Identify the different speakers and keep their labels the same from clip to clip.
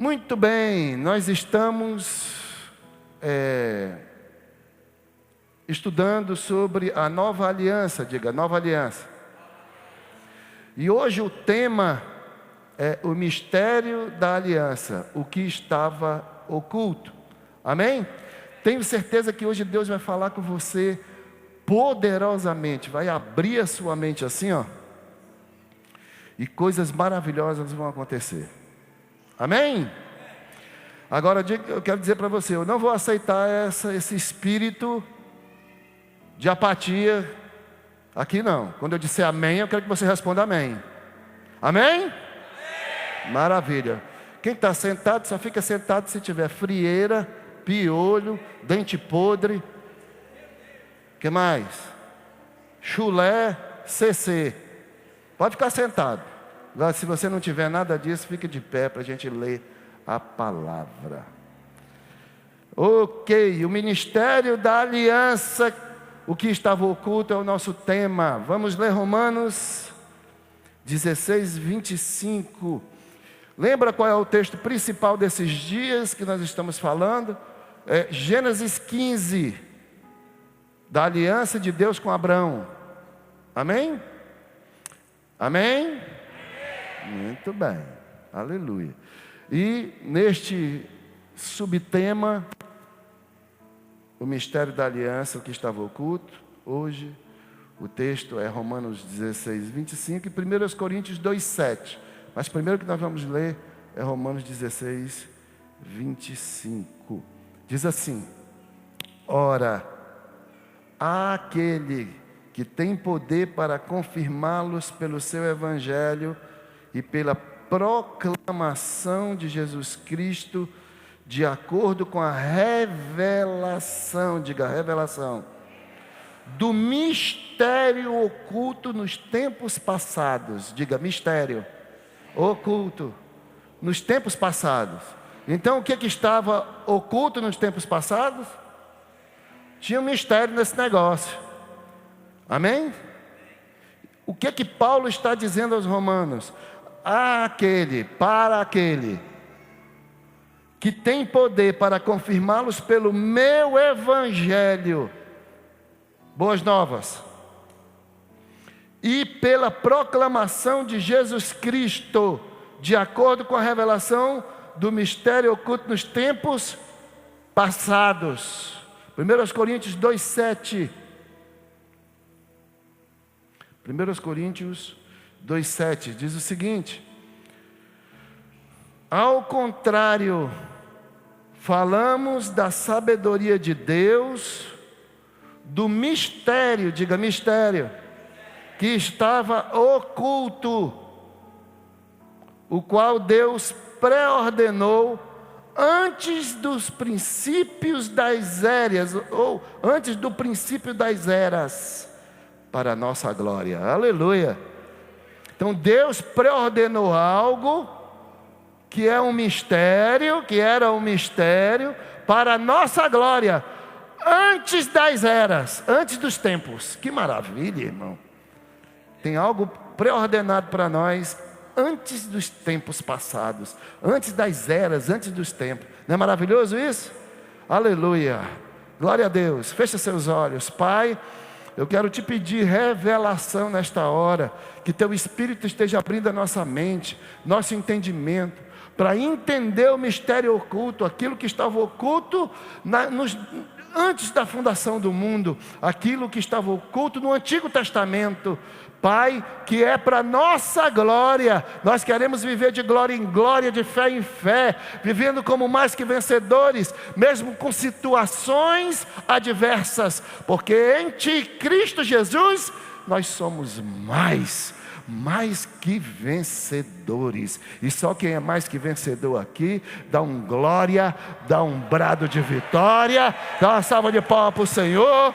Speaker 1: Muito bem, nós estamos estudando sobre a nova aliança, diga, nova aliança. E hoje o tema é o mistério da aliança, o que estava oculto. Amém? Tenho certeza que hoje Deus vai falar com você poderosamente, vai abrir a sua mente assim, ó, e coisas maravilhosas vão acontecer. Amém? Agora eu quero dizer para você, eu não vou aceitar esse espírito de apatia aqui não. Quando eu disser amém, eu quero que você responda amém. Amém? Amém. Maravilha. Quem está sentado, só fica sentado se tiver frieira, piolho, dente podre. Que mais? Chulé, CC. Pode ficar sentado. Agora, se você não tiver nada disso, fique de pé para a gente ler a palavra. Ok, o ministério da aliança, o que estava oculto é o nosso tema. Vamos ler Romanos 16, 25. Lembra qual é o texto principal desses dias que nós estamos falando? É Gênesis 15, da aliança de Deus com Abraão. Amém? Amém? Muito bem, aleluia. E neste subtema, o mistério da aliança, o que estava oculto, hoje o texto é Romanos 16, 25 e 1 Coríntios 2, 7. Mas primeiro que nós vamos ler é Romanos 16, 25. Diz assim: ora, há aquele que tem poder para confirmá-los pelo seu evangelho e pela proclamação de Jesus Cristo, de acordo com a revelação, diga revelação, do mistério oculto nos tempos passados. Diga mistério oculto nos tempos passados. Então o que estava oculto nos tempos passados? Tinha um mistério nesse negócio. Amém? O que Paulo está dizendo aos romanos? Para aquele que tem poder para confirmá-los pelo meu evangelho, boas novas, e pela proclamação de Jesus Cristo, de acordo com a revelação do mistério oculto nos tempos passados. 1 Coríntios 2, 7. 1 Coríntios 2, 7 diz o seguinte: ao contrário, falamos da sabedoria de Deus, do mistério, diga mistério, que estava oculto, o qual Deus pré-ordenou antes dos princípios das eras, ou antes do princípio das eras, para a nossa glória. Aleluia. Então Deus pré-ordenou algo que é um mistério, que era um mistério para a nossa glória, antes das eras, antes dos tempos. Que maravilha, irmão. Tem algo pré-ordenado para nós antes dos tempos passados, antes das eras, antes dos tempos. Não é maravilhoso isso? Aleluia. Glória a Deus. Fecha seus olhos. Pai, eu quero te pedir revelação nesta hora, que teu Espírito esteja abrindo a nossa mente, nosso entendimento, para entender o mistério oculto, aquilo que estava oculto antes da fundação do mundo, aquilo que estava oculto no Antigo Testamento. Pai, que é para nossa glória. Nós queremos viver de glória em glória, de fé em fé, vivendo como mais que vencedores, mesmo com situações adversas, porque em Ti, Cristo Jesus, nós somos mais que vencedores. E só quem é mais que vencedor aqui, dá um glória, dá um brado de vitória, dá uma salva de palmas para o Senhor.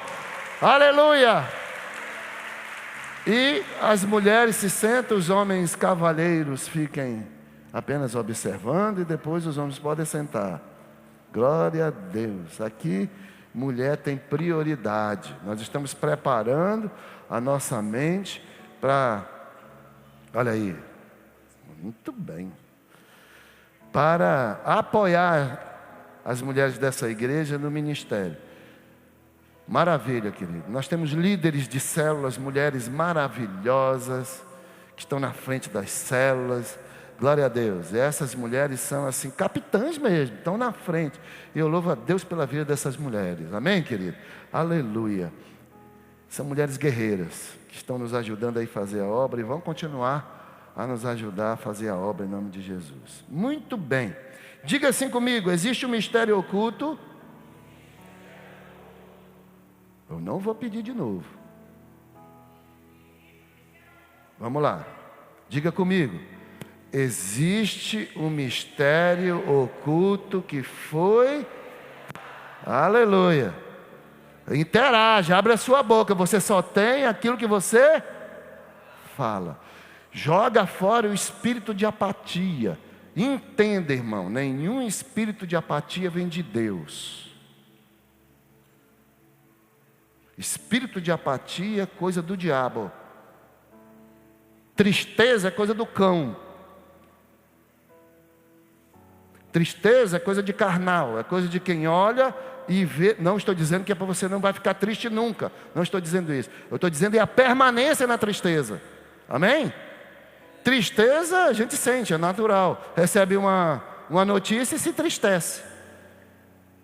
Speaker 1: Aleluia. E as mulheres se sentam, os homens cavalheiros fiquem apenas observando, e depois os homens podem sentar. Glória a Deus. Aqui mulher tem prioridade. Nós estamos preparando a nossa mente para... Olha aí. Muito bem. para apoiar as mulheres dessa igreja no ministério. Maravilha, querido. Nós temos líderes de células, mulheres maravilhosas, que estão na frente das células. Glória a Deus. E essas mulheres são assim, capitãs mesmo, estão na frente. E eu louvo a Deus pela vida dessas mulheres. Amém, querido? Aleluia. São mulheres guerreiras, que estão nos ajudando aí a fazer a obra e vão continuar a nos ajudar a fazer a obra em nome de Jesus. Muito bem. Diga assim comigo: existe um mistério oculto. Eu não vou pedir de novo. Vamos lá. Diga comigo: existe um mistério oculto que foi... Aleluia. Interage, abre a sua boca. Você só tem aquilo que você fala. Joga fora o espírito de apatia. Entenda, irmão, nenhum espírito de apatia vem de Deus. Espírito de apatia é coisa do diabo. Tristeza é coisa do cão. Tristeza é coisa de carnal, é coisa de quem olha e vê. Não estou dizendo que é para você não vai ficar triste nunca. Não estou dizendo isso. Eu estou dizendo é a permanência na tristeza. Amém? Tristeza a gente sente, é natural. Recebe uma notícia e se entristece.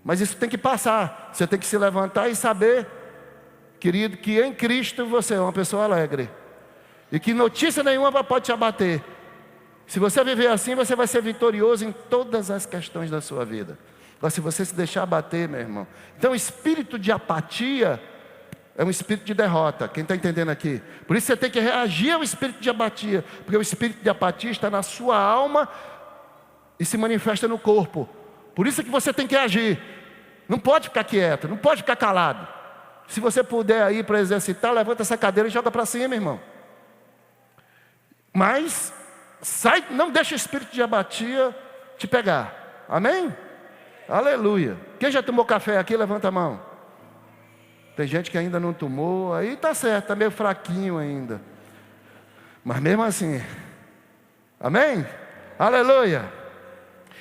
Speaker 1: Mas isso tem que passar. Você tem que se levantar e saber, querido, que em Cristo você é uma pessoa alegre. E que notícia nenhuma pode te abater. Se você viver assim, você vai ser vitorioso em todas as questões da sua vida. Agora, se você se deixar abater, meu irmão. Então, o espírito de apatia é um espírito de derrota. Quem está entendendo aqui? Por isso você tem que reagir ao espírito de apatia. Porque o espírito de apatia está na sua alma e se manifesta no corpo. Por isso que você tem que agir. Não pode ficar quieto, não pode ficar calado. Se você puder ir para exercitar, levanta essa cadeira e joga para cima, irmão. Mas sai, não deixa o espírito de apatia te pegar. Amém? Aleluia. Quem já tomou café aqui, levanta a mão. Tem gente que ainda não tomou, aí tá certo, tá meio fraquinho ainda. Mas mesmo assim. Amém? Aleluia.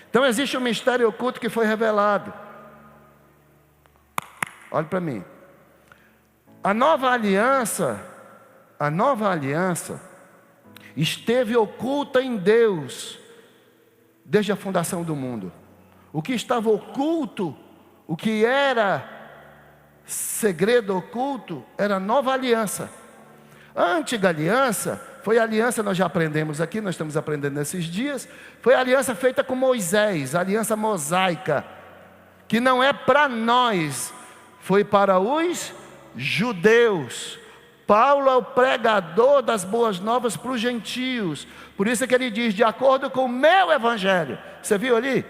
Speaker 1: Então existe um mistério oculto que foi revelado. Olhe para mim. A nova aliança esteve oculta em Deus desde a fundação do mundo. O que estava oculto, o que era segredo oculto, era a nova aliança. A antiga aliança foi a aliança, nós já aprendemos aqui, nós estamos aprendendo nesses dias, foi a aliança feita com Moisés, a aliança mosaica, que não é para nós, foi para os judeus. Paulo é o pregador das boas novas para os gentios. Por isso é que ele diz, de acordo com o meu evangelho. Você viu ali?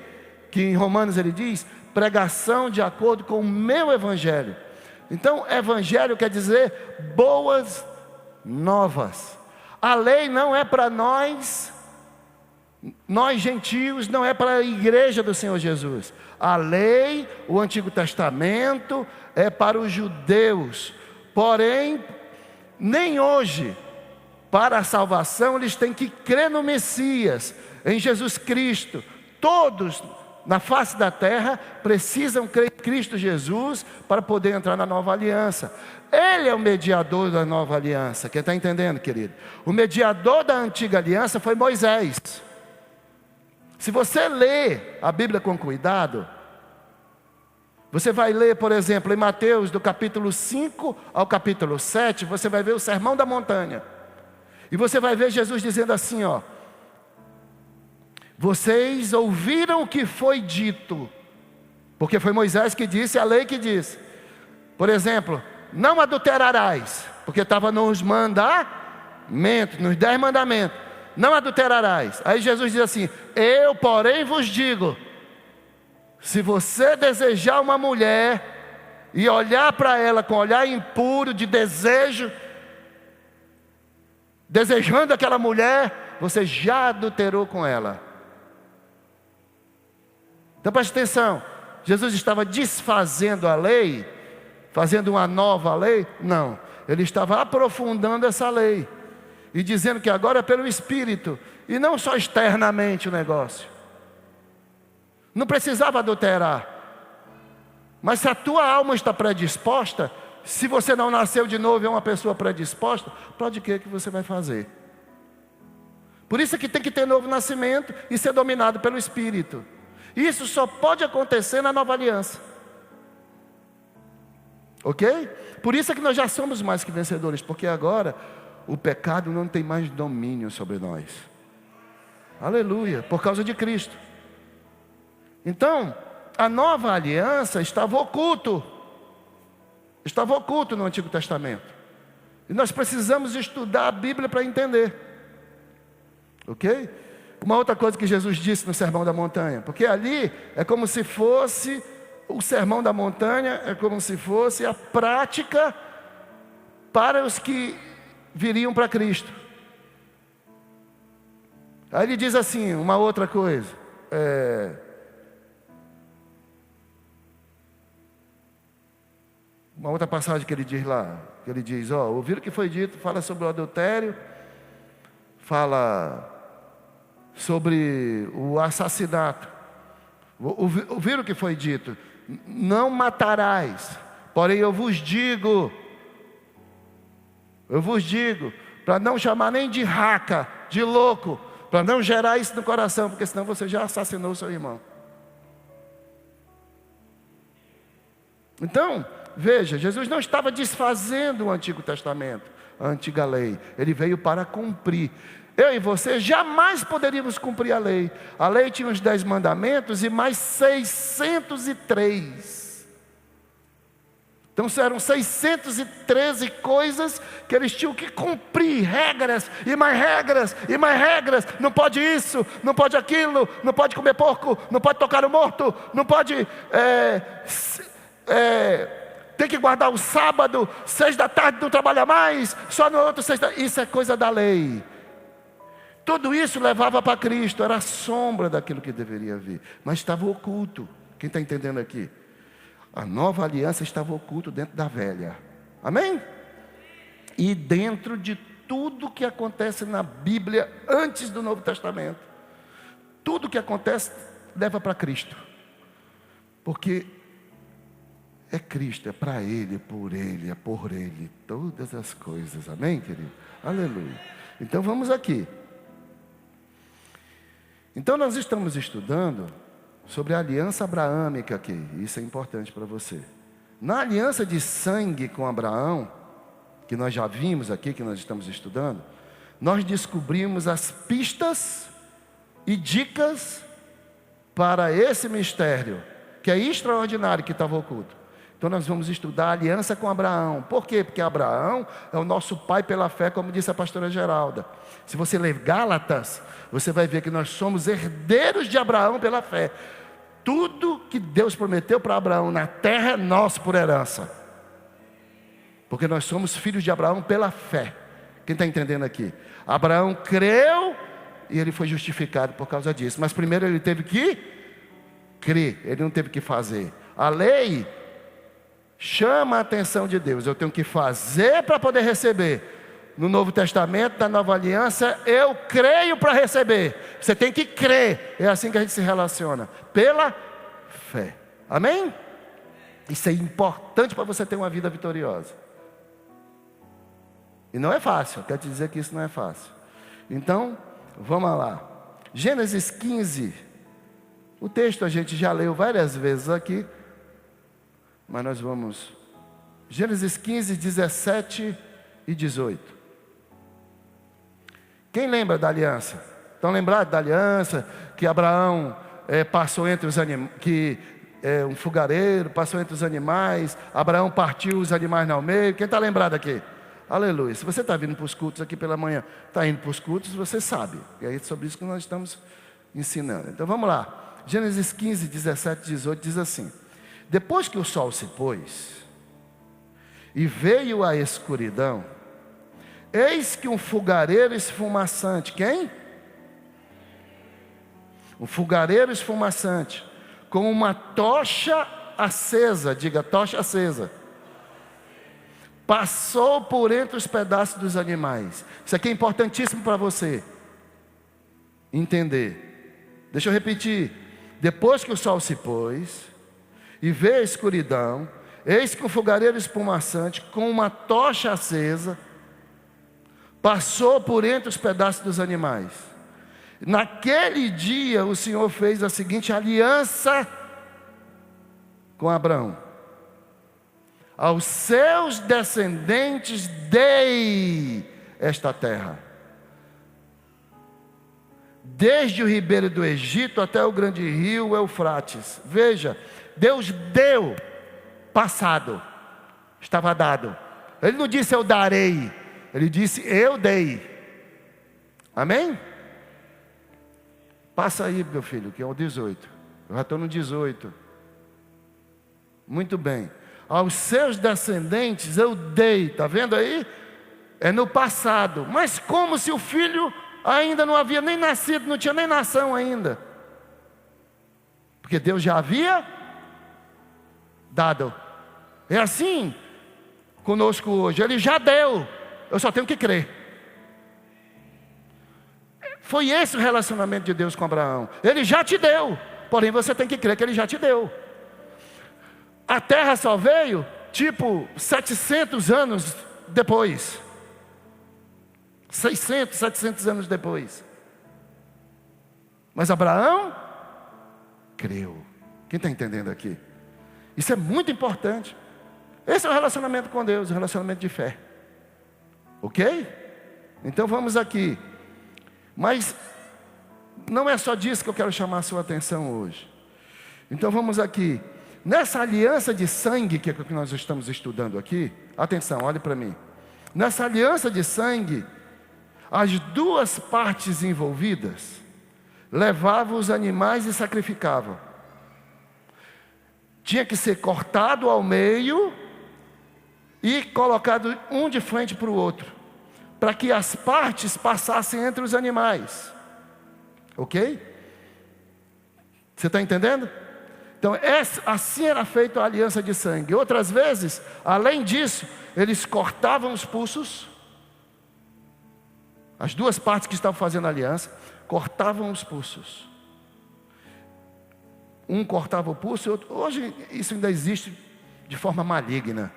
Speaker 1: Que em Romanos ele diz, pregação de acordo com o meu evangelho. Então, evangelho quer dizer boas novas. A lei não é para nós gentios, não é para a igreja do Senhor Jesus. A lei, o Antigo Testamento, é para os judeus. Porém, nem hoje, para a salvação, eles têm que crer no Messias, em Jesus Cristo. Todos na face da terra precisam crer em Cristo Jesus para poder entrar na nova aliança. Ele é o mediador da nova aliança. Quem está entendendo, querido? O mediador da antiga aliança foi Moisés. Se você ler a Bíblia com cuidado, você vai ler, por exemplo, em Mateus, do capítulo 5 ao capítulo 7, você vai ver o Sermão da Montanha. E você vai ver Jesus dizendo assim, ó: vocês ouviram o que foi dito, porque foi Moisés que disse, a lei que disse. Por exemplo, não adulterarás, porque estava nos mandamentos, nos 10 mandamentos. Não adulterarás. Aí Jesus diz assim: eu, porém, vos digo, se você desejar uma mulher e olhar para ela com olhar impuro de desejo, desejando aquela mulher, você já adulterou com ela. Então preste atenção, Jesus estava desfazendo a lei, fazendo uma nova lei? Não, ele estava aprofundando essa lei e dizendo que agora é pelo Espírito e não só externamente o negócio. Não precisava adulterar. Mas se a tua alma está predisposta, se você não nasceu de novo e é uma pessoa predisposta, para o que você vai fazer? Por isso que tem que ter novo nascimento e ser dominado pelo Espírito. Isso só pode acontecer na nova aliança. Ok? Por isso é que nós já somos mais que vencedores, porque agora o pecado não tem mais domínio sobre nós. Aleluia, por causa de Cristo. Então, a nova aliança estava oculto no Antigo Testamento. E nós precisamos estudar a Bíblia para entender. Ok? Uma outra coisa que Jesus disse no Sermão da Montanha, porque ali é como se fosse, o Sermão da Montanha é como se fosse a prática para os que viriam para Cristo. Aí ele diz assim, uma outra coisa, uma outra passagem que ele diz lá, que ele diz, ouviram o que foi dito, fala sobre o adultério, fala sobre o assassinato. Ouviram o que foi dito, não matarás, porém eu vos digo, para não chamar nem de raca, de louco, para não gerar isso no coração, porque senão você já assassinou seu irmão. Então, veja, Jesus não estava desfazendo o Antigo Testamento, a antiga lei. Ele veio para cumprir. Eu e você jamais poderíamos cumprir a lei. A lei tinha os 10 mandamentos e mais 603. Então eram 613 coisas que eles tinham que cumprir, regras, e mais regras, e mais regras. Não pode isso, não pode aquilo, não pode comer porco, não pode tocar o morto, não pode... tem que guardar o sábado, 6 da tarde não trabalha mais, só no outro 6 da... Isso é coisa da lei. Tudo isso levava para Cristo, era a sombra daquilo que deveria vir, mas estava oculto. Quem está entendendo aqui? A nova aliança estava oculto dentro da velha. Amém? E dentro de tudo que acontece na Bíblia antes do Novo Testamento, tudo que acontece leva para Cristo, porque é Cristo, é para Ele, é por Ele, todas as coisas. Amém, querido? Aleluia. Então vamos aqui. Então nós estamos estudando sobre a aliança abraâmica aqui. Isso é importante para você. Na aliança de sangue com Abraão, que nós já vimos aqui, que nós estamos estudando, nós descobrimos as pistas e dicas para esse mistério, que é extraordinário, que estava oculto. Então nós vamos estudar a aliança com Abraão. Por quê? Porque Abraão é o nosso pai pela fé, como disse a pastora Geralda. Se você ler Gálatas, você vai ver que nós somos herdeiros de Abraão pela fé. Tudo que Deus prometeu para Abraão na terra é nosso por herança. Porque nós somos filhos de Abraão pela fé. Quem está entendendo aqui? Abraão creu e ele foi justificado por causa disso. Mas primeiro ele teve que crer, ele não teve que fazer. A lei chama a atenção de Deus. Eu tenho que fazer para poder receber. No Novo Testamento, na Nova Aliança, eu creio para receber. Você tem que crer. É assim que a gente se relaciona, pela fé. Amém? Isso é importante para você ter uma vida vitoriosa. E não é fácil, quero te dizer que isso não é fácil. Então, vamos lá. Gênesis 15. O texto a gente já leu várias vezes aqui, mas nós vamos. Gênesis 15, 17 e 18. Quem lembra da aliança? Estão lembrados da aliança que Abraão passou entre os animais, que um fogareiro passou entre os animais, Abraão partiu os animais no meio. Quem está lembrado aqui? Aleluia. Se você está vindo para os cultos aqui pela manhã, está indo para os cultos, você sabe. E é sobre isso que nós estamos ensinando. Então vamos lá. Gênesis 15, 17 e 18 diz assim: depois que o sol se pôs e veio a escuridão, eis que um fogareiro esfumaçante. Quem? Um fogareiro esfumaçante, com uma tocha acesa. Diga, tocha acesa. Passou por entre os pedaços dos animais. Isso aqui é importantíssimo para você entender. Deixa eu repetir. Depois que o sol se pôs, e veio a escuridão, eis que um fogareiro espumaçante, com uma tocha acesa, passou por entre os pedaços dos animais. Naquele dia o Senhor fez a seguinte aliança com Abraão: aos seus descendentes dei esta terra, desde o ribeiro do Egito até o grande rio Eufrates. Veja, Deus deu, passado, estava dado. Ele não disse eu darei, ele disse eu dei. Amém? Passa aí, meu filho, que é o 18. Eu já estou no 18. Muito bem. Aos seus descendentes eu dei, está vendo aí? É no passado, mas como se o filho ainda não havia nem nascido, não tinha nem nação ainda, porque Deus já havia dado. É assim conosco hoje, Ele já deu, eu só tenho que crer. Foi esse o relacionamento de Deus com Abraão. Ele já te deu, porém você tem que crer que Ele já te deu. A terra só veio tipo 700 anos depois, 600, 700 anos depois. Mas Abraão creu. Quem está entendendo aqui? Isso é muito importante. Esse é o relacionamento com Deus, o relacionamento de fé. Ok? Então vamos aqui. Mas não é só disso que eu quero chamar a sua atenção hoje. Então vamos aqui. Nessa aliança de sangue que é o que nós estamos estudando aqui, atenção, olhe para mim. Nessa aliança de sangue, as duas partes envolvidas levavam os animais e sacrificavam. Tinha que ser cortado ao meio e colocado um de frente para o outro, para que as partes passassem entre os animais. Ok? Você está entendendo? Então assim era feita a aliança de sangue. Outras vezes, além disso, eles cortavam os pulsos. As duas partes que estavam fazendo a aliança cortavam os pulsos. Um cortava o pulso e outro. Hoje isso ainda existe de forma maligna,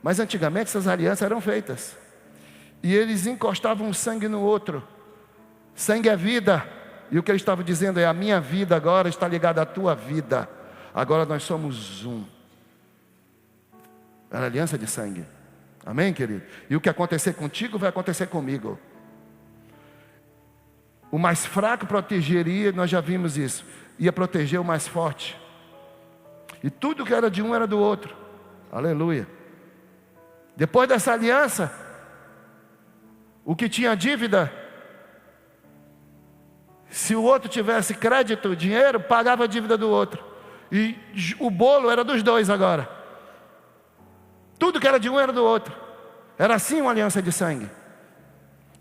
Speaker 1: mas antigamente essas alianças eram feitas. E eles encostavam o sangue no outro. Sangue é vida. E o que ele estava dizendo é: a minha vida agora está ligada à tua vida. Agora nós somos um. Era aliança de sangue. Amém, querido? E o que acontecer contigo vai acontecer comigo. O mais fraco protegeria, nós já vimos isso, ia proteger o mais forte. E tudo que era de um era do outro. Aleluia. Depois dessa aliança, o que tinha dívida, se o outro tivesse crédito, dinheiro, pagava a dívida do outro. E o bolo era dos dois agora. Tudo que era de um era do outro. Era assim uma aliança de sangue.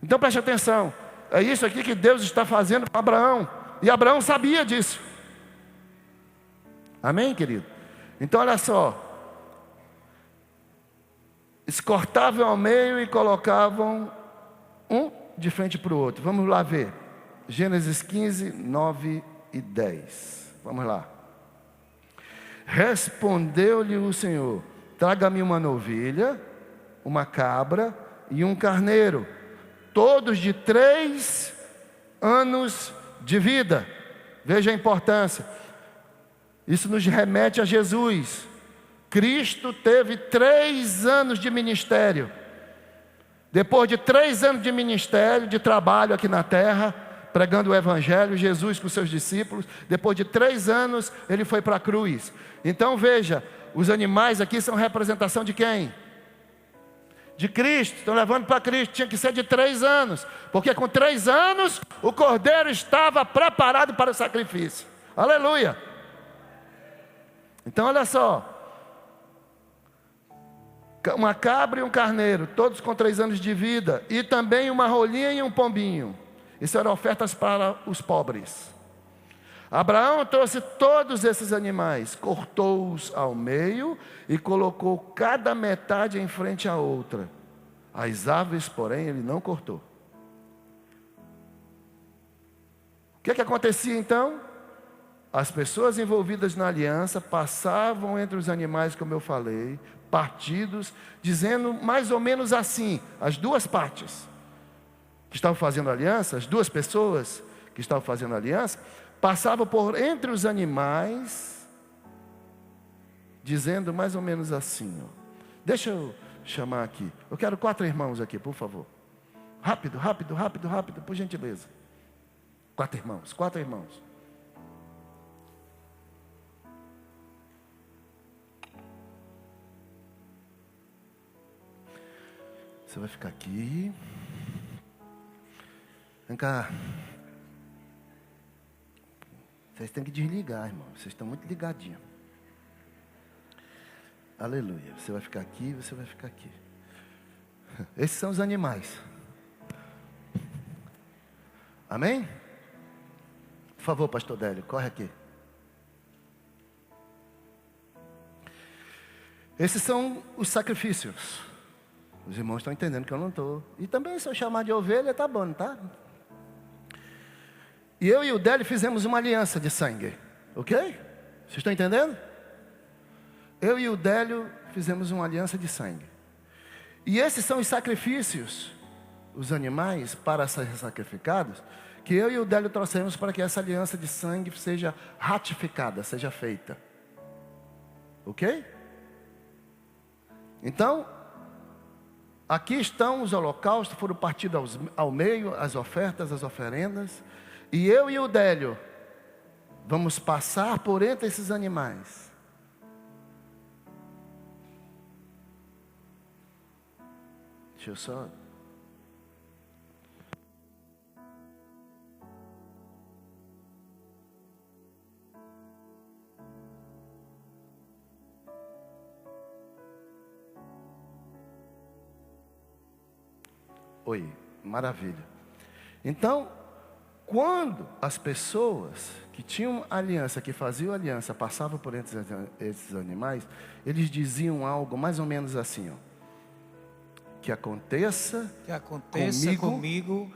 Speaker 1: Então preste atenção. É isso aqui que Deus está fazendo com Abraão. E Abraão sabia disso. Amém, querido? Então olha só. Eles cortavam ao meio e colocavam um de frente para o outro. Vamos lá ver. Gênesis 15, 9 e 10. Vamos lá. Respondeu-lhe o Senhor: traga-me uma novilha, uma cabra e um carneiro, todos de 3 anos de vida. Veja a importância. Isso nos remete a Jesus. Cristo teve 3 anos de ministério. Depois de 3 anos de ministério, de trabalho aqui na terra, pregando o Evangelho, Jesus com seus discípulos, depois de 3 anos, ele foi para a cruz. Então veja, os animais aqui são representação de quem? De Cristo. Estão levando para Cristo. Tinha que ser de 3 anos, porque com 3 anos, o cordeiro estava preparado para o sacrifício. Aleluia. Então olha só. Uma cabra e um carneiro, todos com 3 anos de vida, e também uma rolinha e um pombinho. Isso eram ofertas para os pobres. Abraão trouxe todos esses animais, cortou-os ao meio e colocou cada metade em frente à outra. As aves, porém, ele não cortou. O que acontecia então? As pessoas envolvidas na aliança passavam entre os animais, como eu falei, partidos, dizendo mais ou menos assim, as duas partes que estavam fazendo aliança, as duas pessoas que estavam fazendo aliança, passavam por entre os animais, dizendo mais ou menos assim, ó. Deixa eu chamar aqui, eu quero 4 irmãos aqui, por favor. Rápido, rápido, rápido, rápido, por gentileza. 4 irmãos, 4 irmãos. Você vai ficar aqui. Vem cá. Vocês têm que desligar, irmão. Vocês estão muito ligadinhos. Aleluia. Você vai ficar aqui, você vai ficar aqui. Esses são os animais. Amém? Por favor, pastor Délio, corre aqui. Esses são os sacrifícios. Os irmãos estão entendendo que eu não estou. E também se eu chamar de ovelha, tá bom, não tá? E eu e o Délio fizemos uma aliança de sangue. Ok? Vocês estão entendendo? Eu e o Délio fizemos uma aliança de sangue. E esses são os sacrifícios, os animais para serem sacrificados, que eu e o Délio trouxemos para que essa aliança de sangue seja ratificada, seja feita. Ok? Então, aqui estão os holocaustos, foram partidos ao meio, as ofertas, as oferendas. E eu e o Délio vamos passar por entre esses animais. Deixa eu só... Oi, maravilha. Então, quando as pessoas que tinham aliança, que faziam aliança, passavam por entre esses animais, eles diziam algo mais ou menos assim, ó. Que aconteça comigo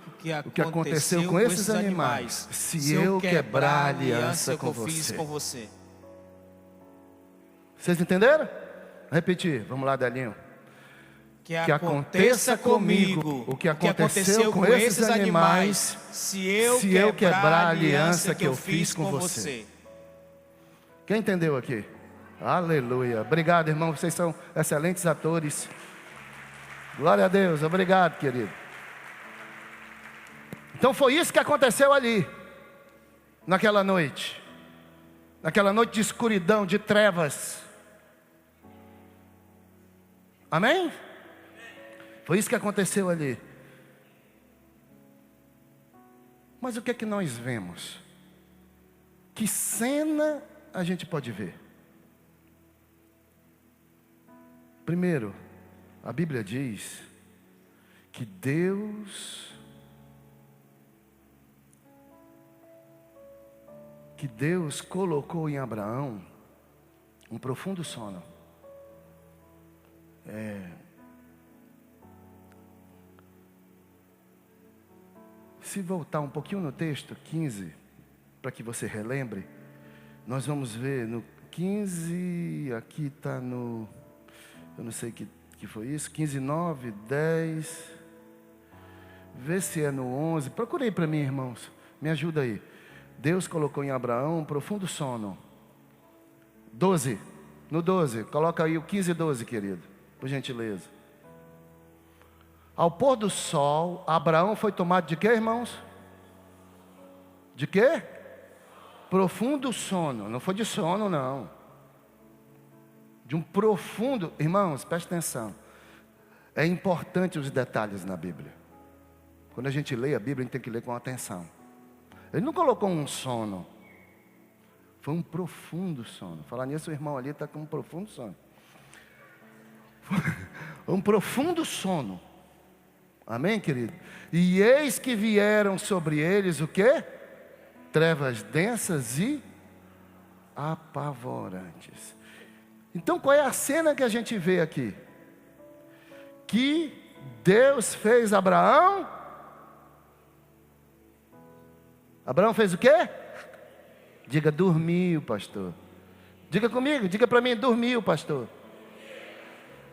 Speaker 1: o que aconteceu com esses animais, se eu quebrar a aliança com você. Vocês entenderam? Repetir, vamos lá, Delinho. Que aconteça comigo o que aconteceu com esses animais, se eu quebrar a aliança que eu fiz com você. Quem entendeu aqui? Aleluia. Obrigado, irmão. Vocês são excelentes atores. Glória a Deus. Obrigado, querido. Então foi isso que aconteceu ali, naquela noite. Naquela noite de escuridão, de trevas. Amém? Foi isso que aconteceu ali. Mas o que é que nós vemos? Que cena a gente pode ver? Primeiro, a Bíblia diz que Deus colocou em Abraão um profundo sono. Se voltar um pouquinho no texto 15, para que você relembre, nós vamos ver no 15, aqui está no, eu não sei que foi isso, 15, 9, 10, vê se é no 11, procurei para mim, irmãos, me ajuda aí. Deus colocou em Abraão um profundo sono. 12, no 12, coloca aí o 15 e 12, querido, por gentileza. Ao pôr do sol, Abraão foi tomado de quê, irmãos? De quê? Profundo sono. Não foi de sono, não. De um profundo... Irmãos, preste atenção. É importante os detalhes na Bíblia. Quando a gente lê a Bíblia, a gente tem que ler com atenção. Ele não colocou um sono. Foi um profundo sono. Falar nisso, o irmão ali está com um profundo sono. Um profundo sono. Amém, querido? E eis que vieram sobre eles o quê? Trevas densas e apavorantes. Então qual é a cena que a gente vê aqui? Que Deus fez Abraão. Abraão fez o quê? Diga, dormiu, pastor. Diga comigo, diga para mim, dormiu, pastor.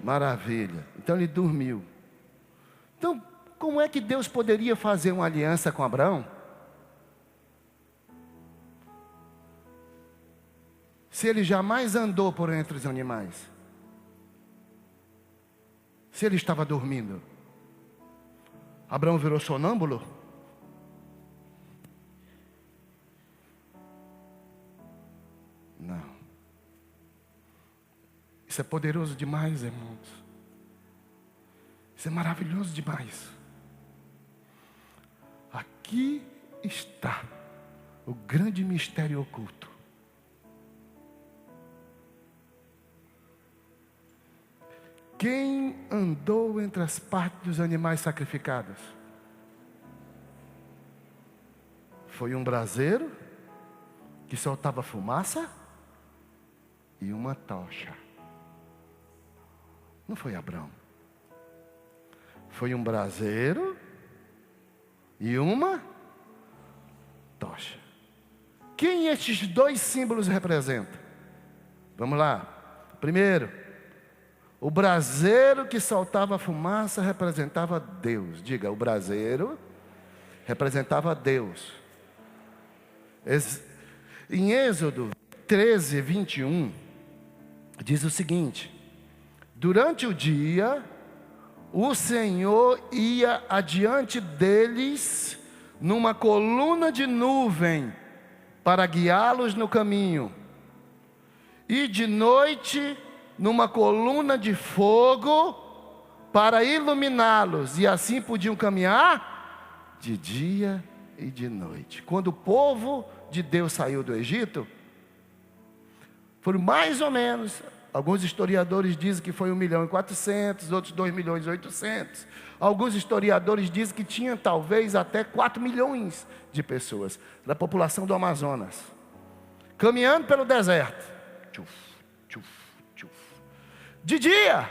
Speaker 1: Maravilha. Então ele dormiu. Então, como é que Deus poderia fazer uma aliança com Abraão? Se ele jamais andou por entre os animais. Se ele estava dormindo. Abraão virou sonâmbulo? Não. Isso é poderoso demais, irmãos. Isso é maravilhoso demais. Aqui está o grande mistério oculto. Quem andou entre as partes dos animais sacrificados? Foi um braseiro que soltava fumaça e uma tocha. Não foi Abraão. Foi um braseiro e uma tocha. Quem estes dois símbolos representam? Vamos lá. Primeiro, o braseiro que soltava fumaça representava Deus. Diga, o braseiro representava Deus. Em Êxodo 13, 21, diz o seguinte: durante o dia, o Senhor ia adiante deles numa coluna de nuvem para guiá-los no caminho, e de noite numa coluna de fogo para iluminá-los, e assim podiam caminhar de dia e de noite. Quando o povo de Deus saiu do Egito, foram mais ou menos, alguns historiadores dizem que foi 1.400.000, outros 2.800.000. Alguns historiadores dizem que tinha talvez até 4 milhões de pessoas da população do Amazonas, caminhando pelo deserto. Tchuf, tchuf, tchuf. De dia,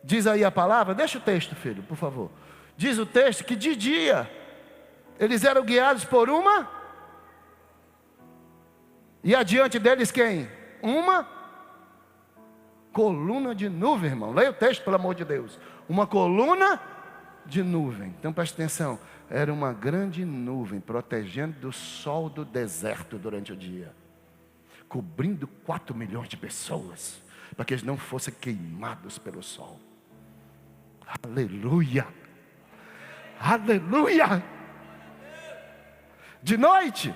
Speaker 1: diz aí a palavra, deixa o texto, filho, por favor. Diz o texto que de dia, eles eram guiados por uma, e adiante deles quem? Uma coluna de nuvem, irmão. Leia o texto, pelo amor de Deus. Uma coluna de nuvem. Então preste atenção, era uma grande nuvem, protegendo do sol do deserto durante o dia, cobrindo 4 milhões de pessoas, para que eles não fossem queimados pelo sol. Aleluia, aleluia. De noite,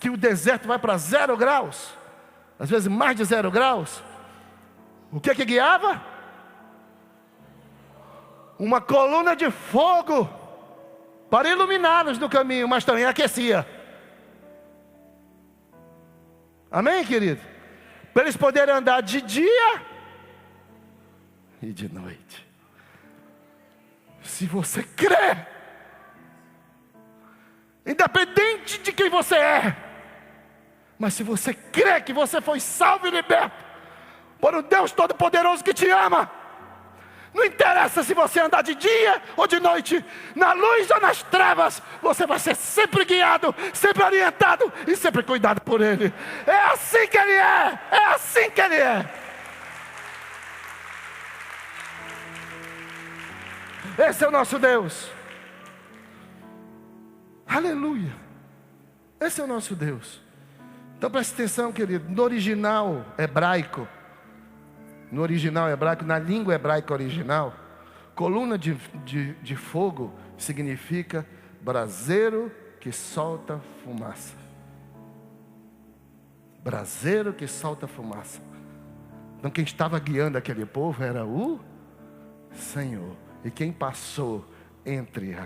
Speaker 1: que o deserto vai para 0 graus, às vezes mais de 0 graus, o que guiava? Uma coluna de fogo, para iluminá-los no caminho, mas também aquecia. Amém, querido? Para eles poderem andar de dia e de noite. Se você crê, independente de quem você é, mas se você crê que você foi salvo e liberto por um Deus Todo-Poderoso que te ama, não interessa se você andar de dia ou de noite, na luz ou nas trevas, você vai ser sempre guiado, sempre orientado e sempre cuidado por Ele. É assim que Ele é, é assim que Ele é. Esse é o nosso Deus. Aleluia. Esse é o nosso Deus. Então preste atenção, querido. No original hebraico, na língua hebraica original, coluna de fogo significa braseiro que solta fumaça. Braseiro que solta fumaça. Então quem estava guiando aquele povo era o Senhor. E quem passou entre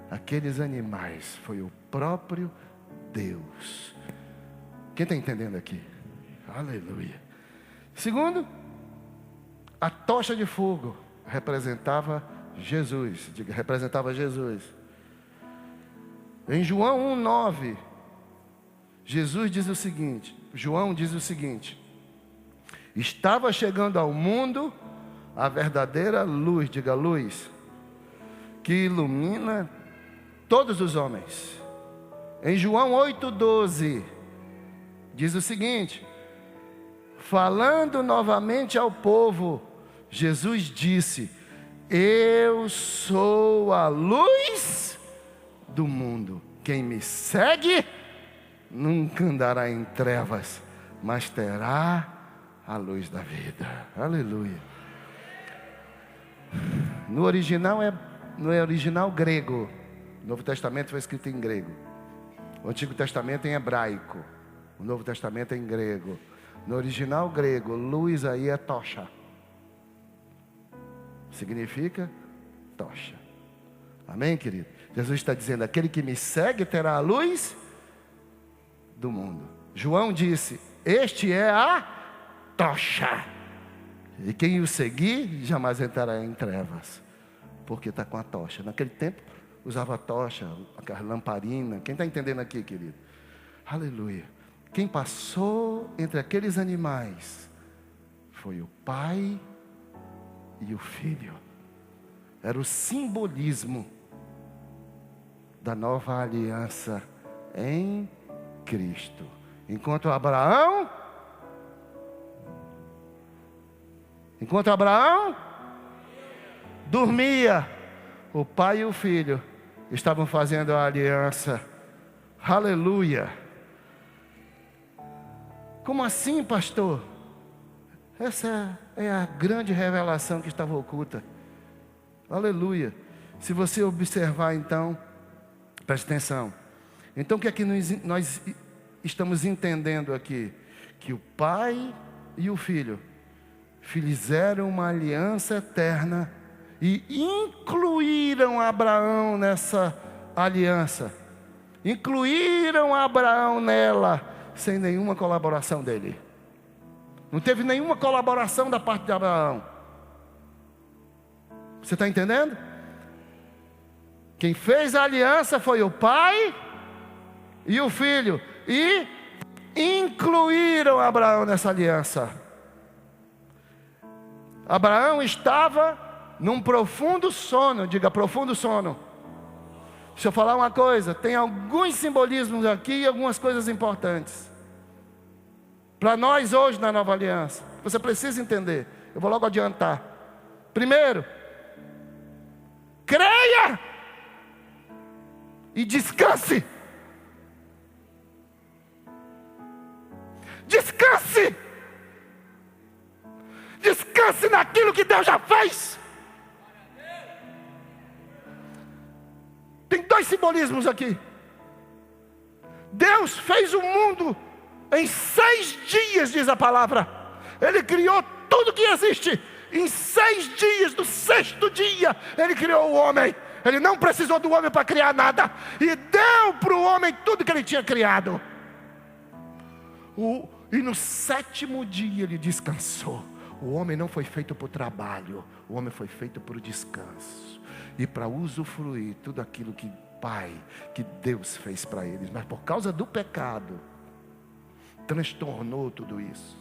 Speaker 1: aqueles animais foi o próprio Deus. Quem está entendendo aqui? Aleluia. Segundo, a tocha de fogo representava Jesus. Diga, representava Jesus. Em João 1,9, João diz o seguinte: estava chegando ao mundo a verdadeira luz, diga luz, que ilumina todos os homens. Em João 8,12, diz o seguinte: falando novamente ao povo, Jesus disse: eu sou a luz do mundo. Quem me segue nunca andará em trevas, mas terá a luz da vida. Aleluia. No original grego, o Novo Testamento foi escrito em grego. O Antigo Testamento em hebraico. O Novo Testamento em grego. No original grego, luz aí é tocha. Significa tocha. Amém, querido? Jesus está dizendo: aquele que me segue terá a luz do mundo. João disse: este é a tocha. E quem o seguir jamais entrará em trevas, porque está com a tocha. Naquele tempo usava a tocha, a lamparina. Quem está entendendo aqui, querido? Aleluia. Quem passou entre aqueles animais foi o Pai e o Filho. Era o simbolismo da nova aliança em Cristo. Enquanto Abraão dormia, o pai e o filho estavam fazendo a aliança. Aleluia. Como assim, pastor? Essa é a grande revelação que estava oculta. Aleluia. Se você observar então, preste atenção. Então o que é que nós estamos entendendo aqui? Que o pai e o filho fizeram uma aliança eterna e incluíram Abraão nessa aliança. Incluíram Abraão nela, sem nenhuma colaboração dele. Não teve nenhuma colaboração da parte de Abraão. Você está entendendo? Quem fez a aliança foi o pai e o filho, e incluíram Abraão nessa aliança. Abraão estava num profundo sono. Diga, profundo sono. Deixa eu falar uma coisa, tem alguns simbolismos aqui e algumas coisas importantes para nós hoje na nova aliança. Você precisa entender. Eu vou logo adiantar. Primeiro, creia e descanse. Descanse. Descanse naquilo que Deus já fez. Tem dois simbolismos aqui. Deus fez o mundo em 6 dias, diz a palavra. Ele criou tudo que existe. Em 6 dias, no 6º dia, Ele criou o homem. Ele não precisou do homem para criar nada. E deu para o homem tudo que Ele tinha criado. E no 7º dia Ele descansou. O homem não foi feito para o trabalho. O homem foi feito para o descanso. E para usufruir tudo aquilo que Deus fez para eles. Mas por causa do pecado, transtornou tudo isso.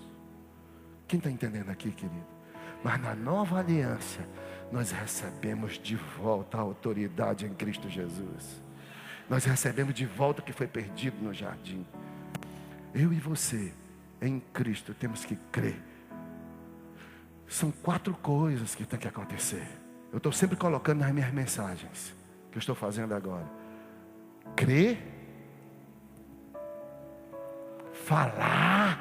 Speaker 1: Quem está entendendo aqui, querido? Mas na nova aliança, nós recebemos de volta a autoridade em Cristo Jesus. Nós recebemos de volta o que foi perdido no jardim. Eu e você, em Cristo, temos que crer. São 4 coisas que tem que acontecer. Eu estou sempre colocando nas minhas mensagens que eu estou fazendo agora. Crer, falar,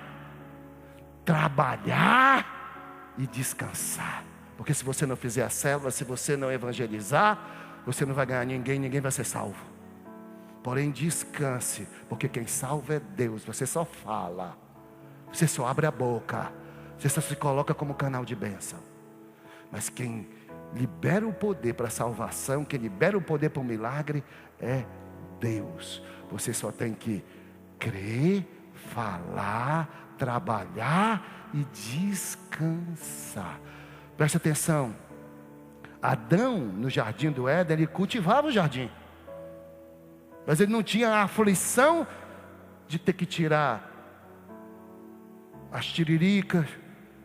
Speaker 1: trabalhar e descansar. Porque se você não fizer a célula, se você não evangelizar, você não vai ganhar ninguém vai ser salvo. Porém, descanse, porque quem salva é Deus. Você só fala, você só abre a boca, você só se coloca como canal de bênção. Mas quem libera o poder para a salvação, quem libera o poder para o milagre é Deus. Você só tem que crer, falar, trabalhar e descansar. Preste atenção. Adão, no jardim do Éden, ele cultivava o jardim, mas ele não tinha a aflição de ter que tirar as tiriricas.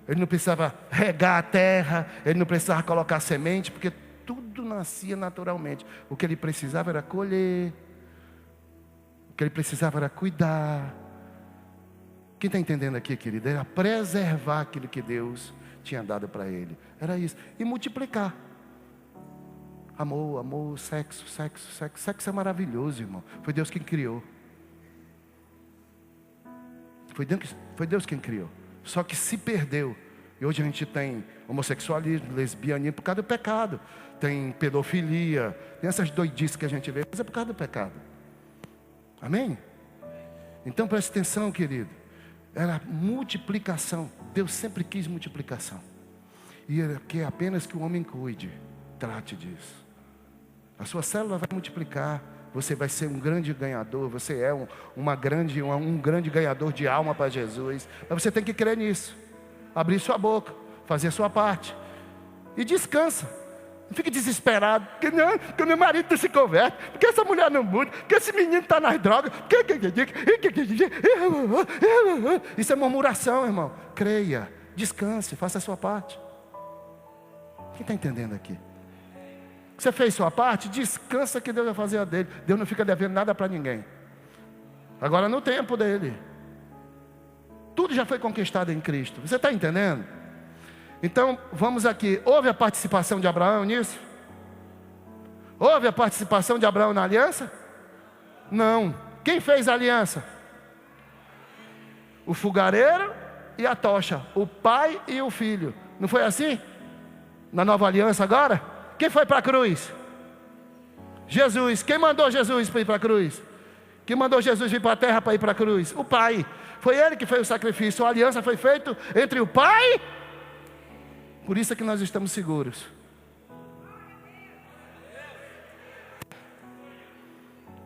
Speaker 1: Ele não precisava regar a terra, ele não precisava colocar semente, porque tudo nascia naturalmente. O que ele precisava era colher, o que ele precisava era cuidar. Quem está entendendo aqui, querido? Era preservar aquilo que Deus tinha dado para ele. Era isso. E multiplicar. Amor, amor, sexo, sexo, sexo. Sexo é maravilhoso, irmão. Foi Deus quem criou. Foi Deus quem criou. Só que se perdeu. E hoje a gente tem homossexualismo, lesbianismo, por causa do pecado. Tem pedofilia, tem essas doidices que a gente vê, mas é por causa do pecado. Amém? Então preste atenção, querido. Era multiplicação. Deus sempre quis multiplicação. E ele quer apenas que o homem cuide, trate disso. A sua célula vai multiplicar. Você vai ser um grande ganhador. Você é um grande ganhador de alma para Jesus. Mas você tem que crer nisso. Abrir sua boca, fazer a sua parte. E descansa. Não fique desesperado. Porque o meu marido não se converte. Porque essa mulher não muda. Porque esse menino está nas drogas. Isso é murmuração, irmão. Creia, descanse, faça a sua parte. Quem está entendendo aqui? Você fez sua parte, descansa que Deus vai fazer a dele. Deus não fica devendo nada para ninguém. Agora no tempo dele. Tudo já foi conquistado em Cristo. Você está entendendo? Então, vamos aqui. Houve a participação de Abraão nisso? Houve a participação de Abraão na aliança? Não. Quem fez a aliança? O fogareiro e a tocha. O pai e o filho. Não foi assim? Na nova aliança agora? Quem foi para a cruz? Jesus. Quem mandou Jesus para ir para a cruz? Quem mandou Jesus vir para a terra para ir para a cruz? O pai. Foi ele que fez o sacrifício. A aliança foi feita entre o pai. Por isso é que nós estamos seguros.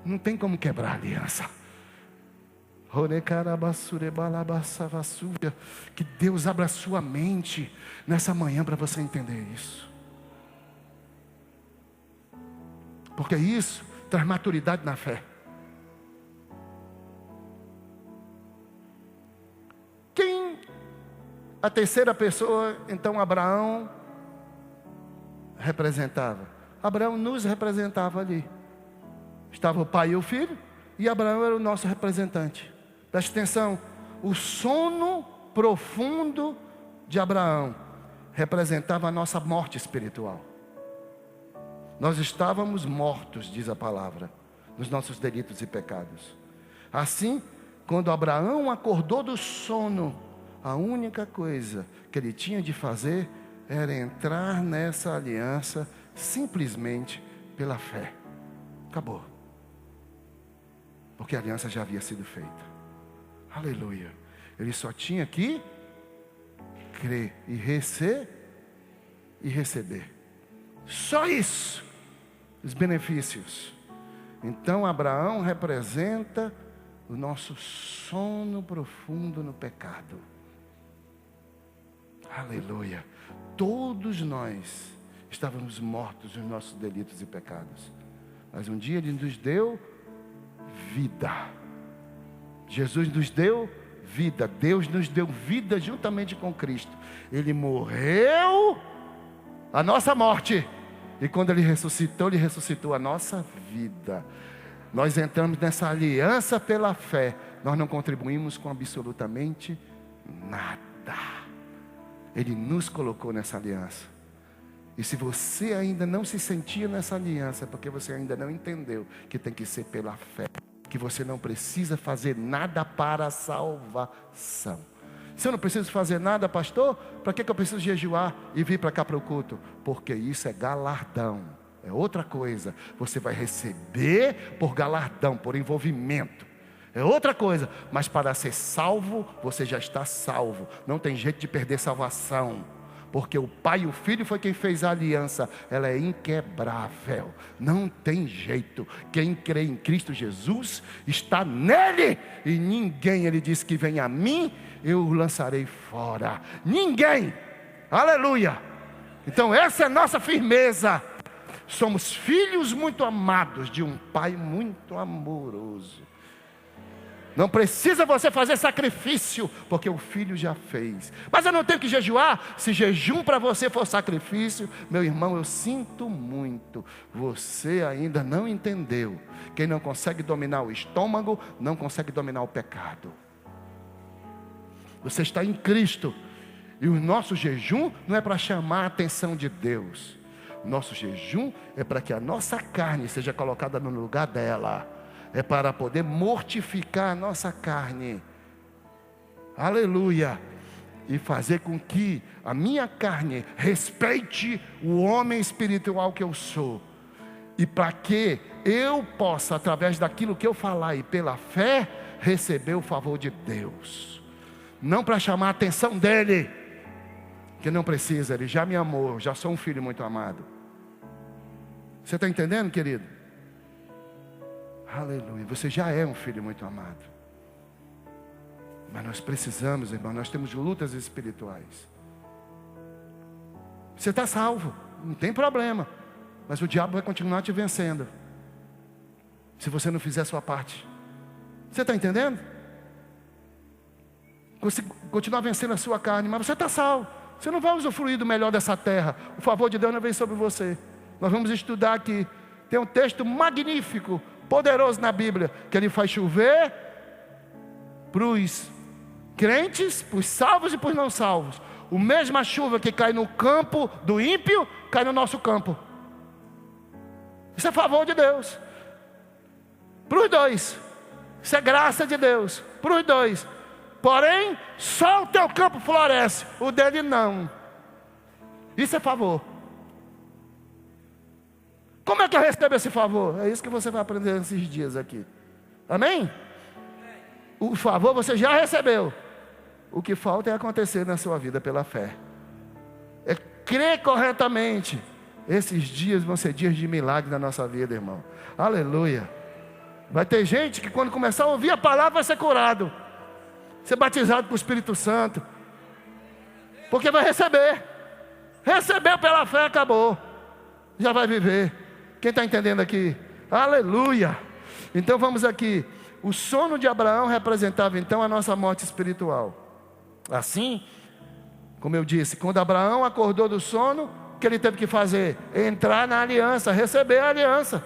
Speaker 1: Não tem como quebrar a aliança. Que Deus abra a sua mente nessa manhã para você entender isso. Porque isso traz maturidade na fé. Quem a terceira pessoa, então Abraão representava? Abraão nos representava ali. Estava o pai e o filho, e Abraão era o nosso representante. Preste atenção, o sono profundo de Abraão representava a nossa morte espiritual. Nós estávamos mortos, diz a palavra, nos nossos delitos e pecados. Assim, quando Abraão acordou do sono, a única coisa que ele tinha de fazer era entrar nessa aliança simplesmente pela fé. Acabou. Porque a aliança já havia sido feita. Aleluia. Ele só tinha que crer e receber. Só isso. Os benefícios. Então Abraão representa o nosso sono profundo no pecado. Aleluia. Todos nós estávamos mortos nos nossos delitos e pecados. Mas um dia Ele nos deu vida. Jesus nos deu vida. Deus nos deu vida juntamente com Cristo. Ele morreu a nossa morte. E quando Ele ressuscitou a nossa vida. Nós entramos nessa aliança pela fé. Nós não contribuímos com absolutamente nada. Ele nos colocou nessa aliança. E se você ainda não se sentia nessa aliança, é porque você ainda não entendeu que tem que ser pela fé. Que você não precisa fazer nada para a salvação. Se eu não preciso fazer nada, pastor, para que eu preciso jejuar e vir para cá para o culto? Porque isso é galardão. É outra coisa. Você vai receber por galardão, por envolvimento. É outra coisa. Mas para ser salvo, você já está salvo. Não tem jeito de perder salvação. Porque o Pai e o Filho foi quem fez a aliança. Ela é inquebrável. Não tem jeito. Quem crê em Cristo Jesus está nele. E ninguém, ele disse que vem a mim, eu o lançarei fora. Ninguém. Aleluia. Então essa é a nossa firmeza. Somos filhos muito amados de um Pai muito amoroso. Não precisa você fazer sacrifício, porque o Filho já fez. Mas eu não tenho que jejuar? Se jejum para você for sacrifício, meu irmão, eu sinto muito. Você ainda não entendeu. Quem não consegue dominar o estômago, não consegue dominar o pecado. Você está em Cristo. E o nosso jejum não é para chamar a atenção de Deus. O nosso jejum é para que a nossa carne seja colocada no lugar dela. É para poder mortificar a nossa carne. Aleluia. E fazer com que a minha carne respeite o homem espiritual que eu sou. E para que eu possa, através daquilo que eu falar e pela fé, receber o favor de Deus. Não para chamar a atenção dele, que não precisa, ele já me amou, já sou um filho muito amado. Você está entendendo, querido? Aleluia, você já é um filho muito amado. Mas nós precisamos, irmão, nós temos lutas espirituais. Você está salvo, não tem problema. Mas o diabo vai continuar te vencendo, se você não fizer a sua parte. Você está entendendo? Você continuar vencendo a sua carne, mas você está salvo. Você não vai usufruir do melhor dessa terra. O favor de Deus não vem sobre você. Nós vamos estudar aqui. Tem um texto magnífico, poderoso na Bíblia, que ele faz chover para os crentes, para os salvos e para os não salvos. A mesma chuva que cai no campo do ímpio, cai no nosso campo. Isso é favor de Deus. Para os dois. Isso é graça de Deus. Para os dois. Porém, só o teu campo floresce, o dele não. Isso é favor. Como é que eu recebo esse favor? É isso que você vai aprender nesses dias aqui. Amém? O favor você já recebeu. O que falta é acontecer na sua vida pela fé. É crer corretamente. Esses dias vão ser dias de milagre na nossa vida, irmão. Aleluia. Vai ter gente que quando começar a ouvir a palavra vai ser curado. Ser batizado com o Espírito Santo. Porque vai receber. Recebeu pela fé, acabou. Já vai viver. Quem está entendendo aqui? Aleluia. Então vamos aqui. O sono de Abraão representava então a nossa morte espiritual. Assim, como eu disse, quando Abraão acordou do sono, o que ele teve que fazer? Entrar na aliança, receber a aliança.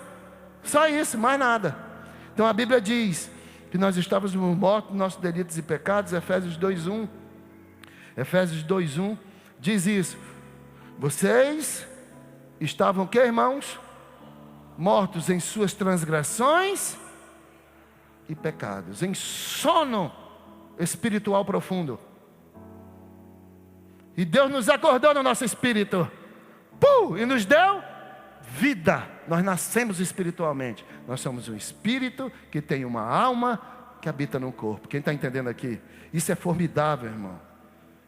Speaker 1: Só isso, mais nada. Então a Bíblia diz que nós estávamos mortos nos nossos delitos e pecados. Efésios 2:1. Efésios 2:1 diz isso. Vocês estavam o que, irmãos? Mortos em suas transgressões e pecados, em sono espiritual profundo. E Deus nos acordou no nosso espírito, e nos deu vida. Nós nascemos espiritualmente. Nós somos um espírito que tem uma alma que habita no corpo. Quem está entendendo aqui? Isso é formidável, irmão.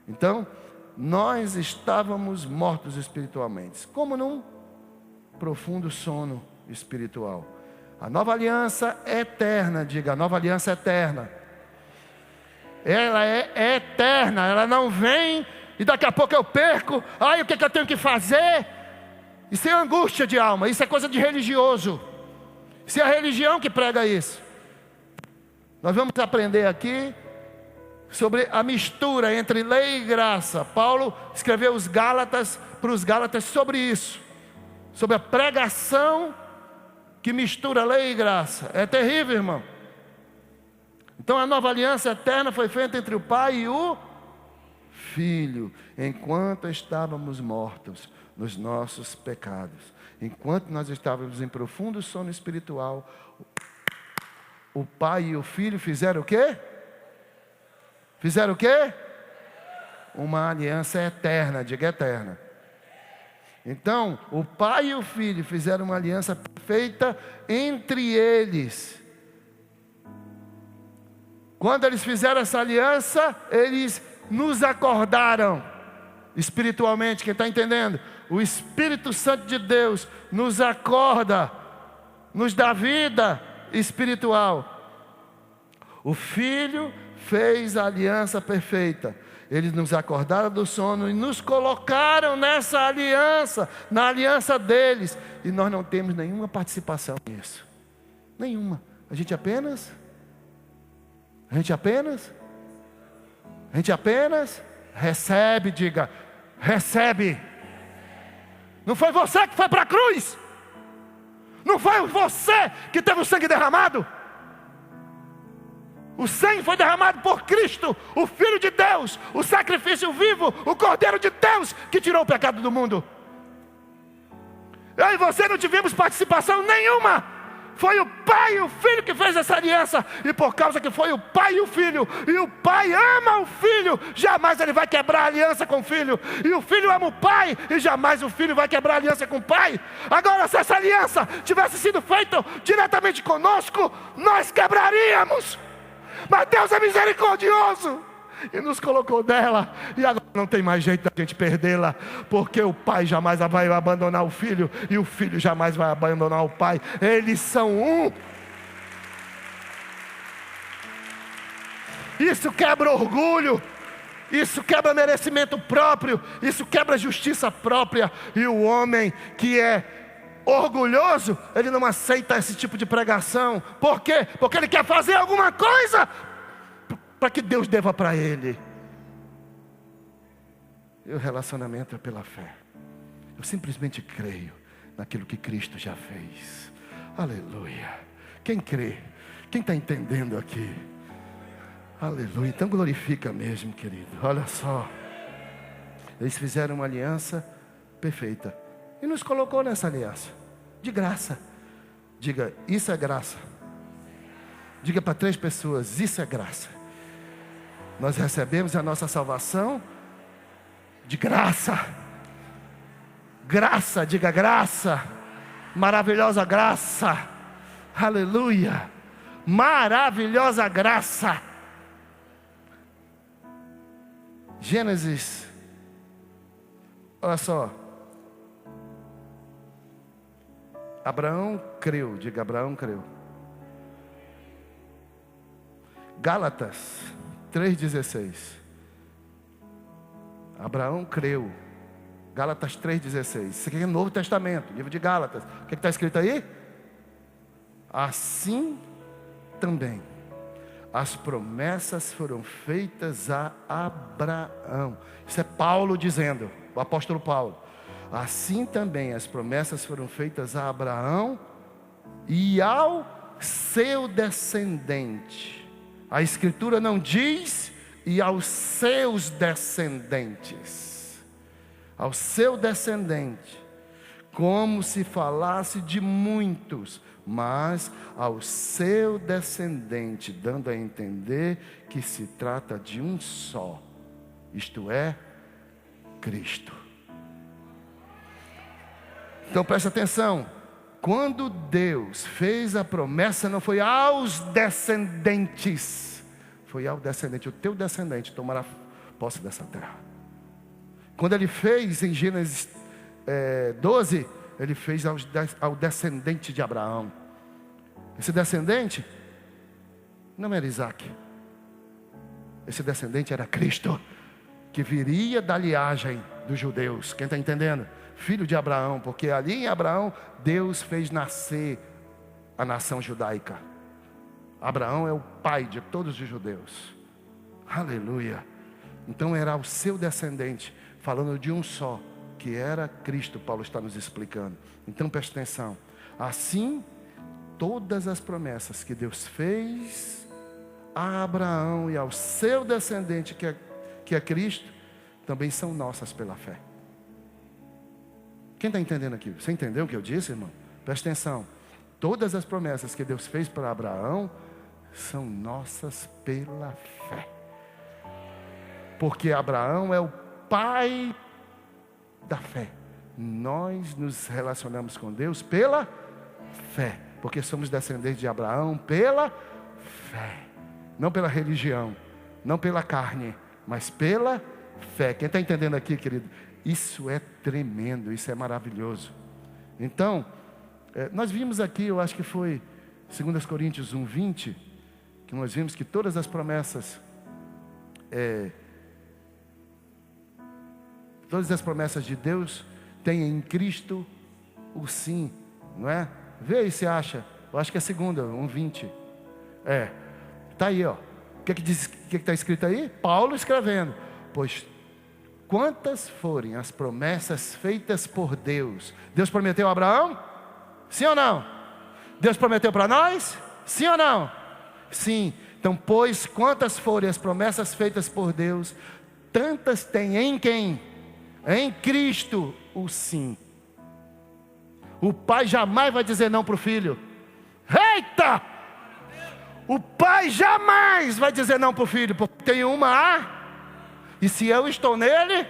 Speaker 1: Então, nós estávamos mortos espiritualmente, como num profundo sono espiritual. A nova aliança é eterna, diga, a nova aliança é eterna. Ela é eterna, ela não vem e daqui a pouco eu perco. Ai, o que eu tenho que fazer? Isso é angústia de alma, isso é coisa de religioso. Isso é a religião que prega isso. Nós vamos aprender aqui sobre a mistura entre lei e graça. Paulo escreveu para os Gálatas sobre isso. Sobre a pregação que mistura lei e graça. É terrível, irmão. Então a nova aliança eterna foi feita entre o Pai e o Filho, enquanto estávamos mortos nos nossos pecados. Enquanto nós estávamos em profundo sono espiritual, o Pai e o Filho fizeram o quê? Fizeram o quê? Uma aliança eterna, diga eterna. Então, o Pai e o Filho fizeram uma aliança perfeita entre eles. Quando eles fizeram essa aliança, eles nos acordaram espiritualmente. Quem está entendendo? O Espírito Santo de Deus nos acorda, nos dá vida espiritual. O Filho fez a aliança perfeita. Eles nos acordaram do sono e nos colocaram nessa aliança, na aliança deles. E nós não temos nenhuma participação nisso. Nenhuma. A gente apenas A gente apenas recebe, diga, recebe. Não foi você que foi para a cruz. Não foi você que teve o sangue derramado. O sangue foi derramado por Cristo, o Filho de Deus, o sacrifício vivo, o Cordeiro de Deus, que tirou o pecado do mundo. Eu e você não tivemos participação nenhuma. Foi o Pai e o Filho que fez essa aliança. E por causa que foi o Pai e o Filho, e o Pai ama o Filho, jamais ele vai quebrar a aliança com o Filho. E o Filho ama o Pai, e jamais o Filho vai quebrar a aliança com o Pai. Agora, se essa aliança tivesse sido feita diretamente conosco, nós quebraríamos. Mas Deus é misericordioso e nos colocou dela. E agora não tem mais jeito da gente perdê-la, porque o pai jamais vai abandonar o filho, e o filho jamais vai abandonar o pai. Eles são um. Isso quebra orgulho, isso quebra merecimento próprio, isso quebra justiça própria. E o homem que é orgulhoso, ele não aceita esse tipo de pregação. Por quê? Porque ele quer fazer alguma coisa para que Deus deva para ele. E o relacionamento é pela fé. Eu simplesmente creio naquilo que Cristo já fez. Aleluia. Quem crê? Quem está entendendo aqui? Aleluia. Então glorifica mesmo, querido. Olha só. Eles fizeram uma aliança perfeita e nos colocou nessa aliança de graça. Diga, isso é graça. Diga para 3 pessoas, isso é graça. Nós recebemos a nossa salvação de graça. Graça, diga graça. Maravilhosa graça. Aleluia. Maravilhosa graça. Gênesis. Olha só. Abraão creu, diga Abraão creu. Gálatas 3,16. Abraão creu. Gálatas 3,16. Isso aqui é o Novo Testamento, livro de Gálatas. O que está escrito aí? Assim também as promessas foram feitas a Abraão. Isso é Paulo dizendo, o apóstolo Paulo. Assim também as promessas foram feitas a Abraão e ao seu descendente. A Escritura não diz e aos seus descendentes. Ao seu descendente. Como se falasse de muitos, mas ao seu descendente, dando a entender que se trata de um só. Isto é, Cristo. Então presta atenção. Quando Deus fez a promessa, não foi aos descendentes, foi ao descendente. O teu descendente tomará posse dessa terra. Quando ele fez em Gênesis 12, ele fez ao descendente de Abraão. Esse descendente não era Isaac. Esse descendente era Cristo, que viria da linhagem dos judeus. Quem está entendendo? Filho de Abraão, porque ali em Abraão Deus fez nascer a nação judaica. Abraão é o pai de todos os judeus. Aleluia. Então era o seu descendente, falando de um só, que era Cristo. Paulo está nos explicando. Então preste atenção. Assim, todas as promessas que Deus fez a Abraão e ao seu descendente, que é Cristo, também são nossas pela fé. Quem está entendendo aqui? Você entendeu o que eu disse, irmão? Presta atenção. Todas as promessas que Deus fez para Abraão são nossas pela fé. Porque Abraão é o pai da fé. Nós nos relacionamos com Deus pela fé. Porque somos descendentes de Abraão pela fé. Não pela religião, não pela carne, mas pela fé. Quem está entendendo aqui, querido? Isso é tremendo, isso é maravilhoso. Então, nós vimos aqui, eu acho que foi 2 Coríntios 1:20, que nós vimos que todas as promessas, de Deus têm em Cristo o sim, não é? Vê aí se acha, eu acho que é 2, 1:20. Está aí, ó. que está escrito aí? Paulo escrevendo: pois quantas forem as promessas feitas por Deus. Deus prometeu a Abraão? Sim ou não? Deus prometeu para nós? Sim ou não? Sim. Então, pois quantas forem as promessas feitas por Deus, tantas tem em quem? Em Cristo o sim. O pai jamais vai dizer não para o filho. Eita! O pai jamais vai dizer não para o filho, porque tem uma A. E se eu estou nele,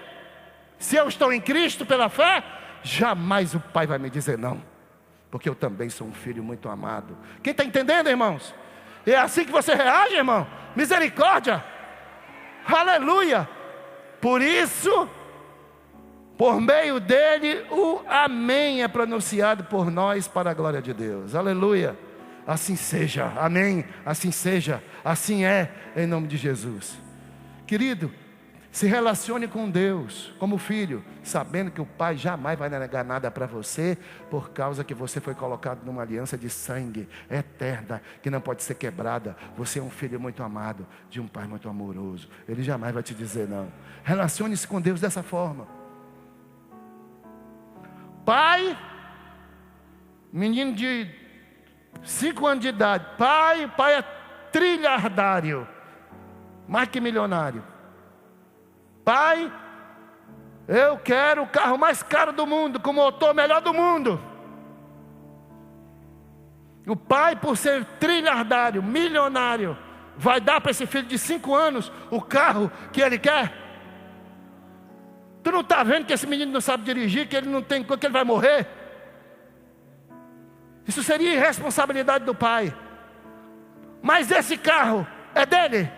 Speaker 1: se eu estou em Cristo pela fé, jamais o pai vai me dizer não, porque eu também sou um filho muito amado. Quem está entendendo, irmãos? É assim que você reage, irmão? Misericórdia! Aleluia! Por isso, por meio dele, o amém é pronunciado por nós para a glória de Deus. Aleluia! Assim seja, amém, assim seja, assim é, em nome de Jesus. Querido, se relacione com Deus como filho, sabendo que o Pai jamais vai negar nada para você, por causa que você foi colocado numa aliança de sangue eterna, que não pode ser quebrada. Você é um filho muito amado, de um Pai muito amoroso. Ele jamais vai te dizer não. Relacione-se com Deus dessa forma. Pai, menino de 5 anos de idade, pai é trilhardário, mais que milionário. Pai, eu quero o carro mais caro do mundo, com o motor melhor do mundo. O pai, por ser trilhardário, milionário, vai dar para esse filho de 5 anos o carro que ele quer? Tu não está vendo que esse menino não sabe dirigir, que ele não tem, que ele vai morrer? Isso seria irresponsabilidade do pai. Mas esse carro é dele?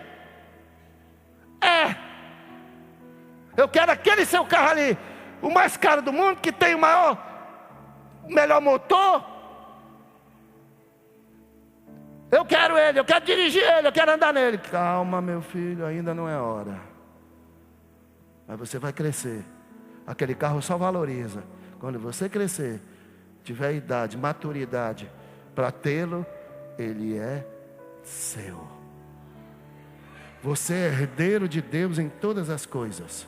Speaker 1: É. Eu quero aquele seu carro ali, o mais caro do mundo, que tem o melhor motor. Eu quero ele, eu quero dirigir ele, eu quero andar nele. Calma, meu filho, ainda não é hora. Mas você vai crescer. Aquele carro só valoriza quando você crescer, tiver idade, maturidade para tê-lo, ele é seu. Você é herdeiro de Deus em todas as coisas.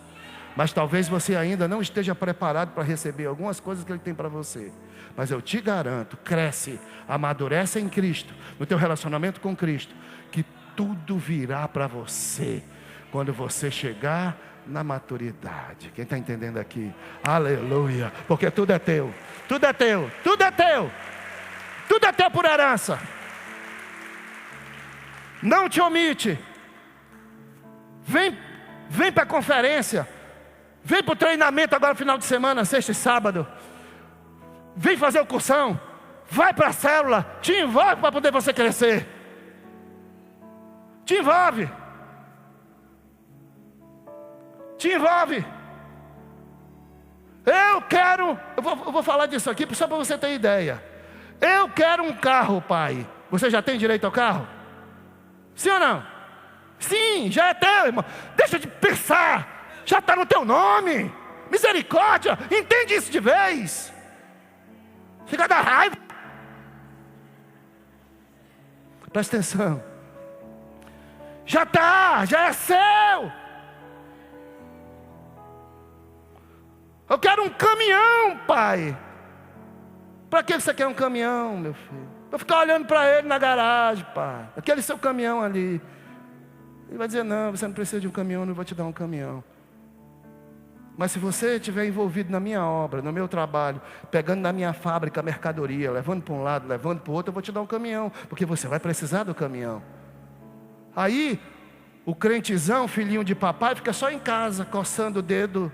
Speaker 1: Mas talvez você ainda não esteja preparado para receber algumas coisas que Ele tem para você. Mas eu te garanto, cresce, amadurece em Cristo, no teu relacionamento com Cristo, que tudo virá para você, quando você chegar na maturidade. Quem está entendendo aqui? Aleluia, porque tudo é teu, tudo é teu, tudo é teu, tudo é teu por herança. Não te omite. Vem para a conferência. Vem para o treinamento agora no final de semana, sexta e sábado. Vem fazer o cursão. Vai para a célula. Te envolve para poder você crescer. Te envolve. Te envolve. Eu vou falar disso aqui só para você ter ideia. Eu quero um carro, pai. Você já tem direito ao carro? Sim ou não? Sim, já é teu, irmão. Deixa de pensar. Já está no teu nome. Misericórdia, entende isso de vez. Fica da raiva. Presta atenção. Já está, já é seu. Eu quero um caminhão, pai. Para que você quer um caminhão, meu filho? Para ficar olhando para ele na garagem, pai. Aquele seu caminhão ali. Ele vai dizer, não, você não precisa de um caminhão, eu não vou te dar um caminhão. Mas se você estiver envolvido na minha obra, no meu trabalho, pegando na minha fábrica a mercadoria, levando para um lado, levando para o outro, eu vou te dar um caminhão, porque você vai precisar do caminhão. Aí, o crentezão, filhinho de papai, fica só em casa, coçando o dedo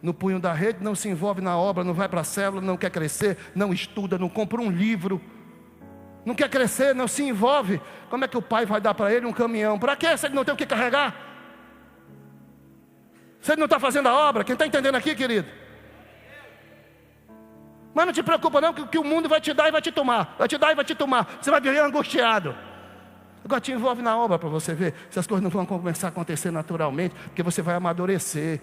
Speaker 1: no punho da rede, não se envolve na obra, não vai para a célula, não quer crescer, não estuda, não compra um livro, não quer crescer, não se envolve. Como é que o pai vai dar para ele um caminhão? Para quê? Se ele não tem o que carregar? Se ele não está fazendo a obra? Quem está entendendo aqui, querido? Mas não te preocupa não, que o mundo vai te dar e vai te tomar. Vai te dar e vai te tomar. Você vai viver angustiado. Agora te envolve na obra para você ver se as coisas não vão começar a acontecer naturalmente, porque você vai amadurecer.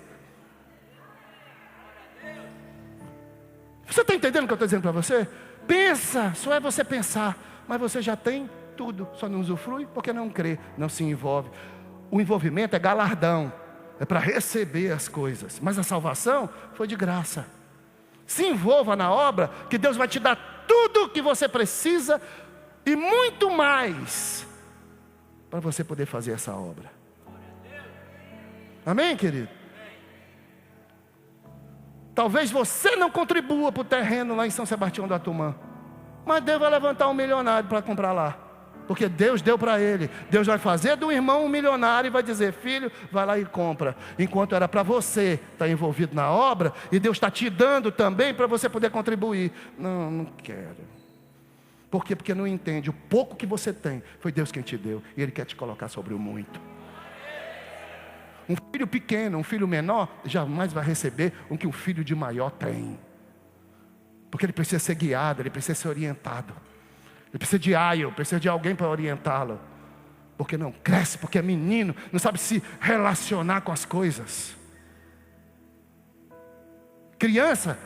Speaker 1: Você está entendendo o que eu estou dizendo para você? Pensa, só é você pensar, mas você já tem tudo, só não usufrui porque não crê, não se envolve. O envolvimento é galardão, é para receber as coisas, mas a salvação foi de graça. Se envolva na obra, que Deus vai te dar tudo o que você precisa e muito mais para você poder fazer essa obra. Amém, querido? Talvez você não contribua para o terreno lá em São Sebastião do Atumã, mas Deus vai levantar um milionário para comprar lá, porque Deus deu para ele. Deus vai fazer do irmão um milionário e vai dizer: filho, vai lá e compra. Enquanto era para você estar envolvido na obra, e Deus está te dando também para você poder contribuir. Não, não quero. Por quê? Porque não entende. O pouco que você tem foi Deus quem te deu, e Ele quer te colocar sobre o muito. Um filho pequeno, um filho menor, jamais vai receber o que um filho de maior tem. Porque ele precisa ser guiado, ele precisa ser orientado. Ele precisa de aio, precisa de alguém para orientá-lo. Porque não cresce, porque é menino, não sabe se relacionar com as coisas. Criança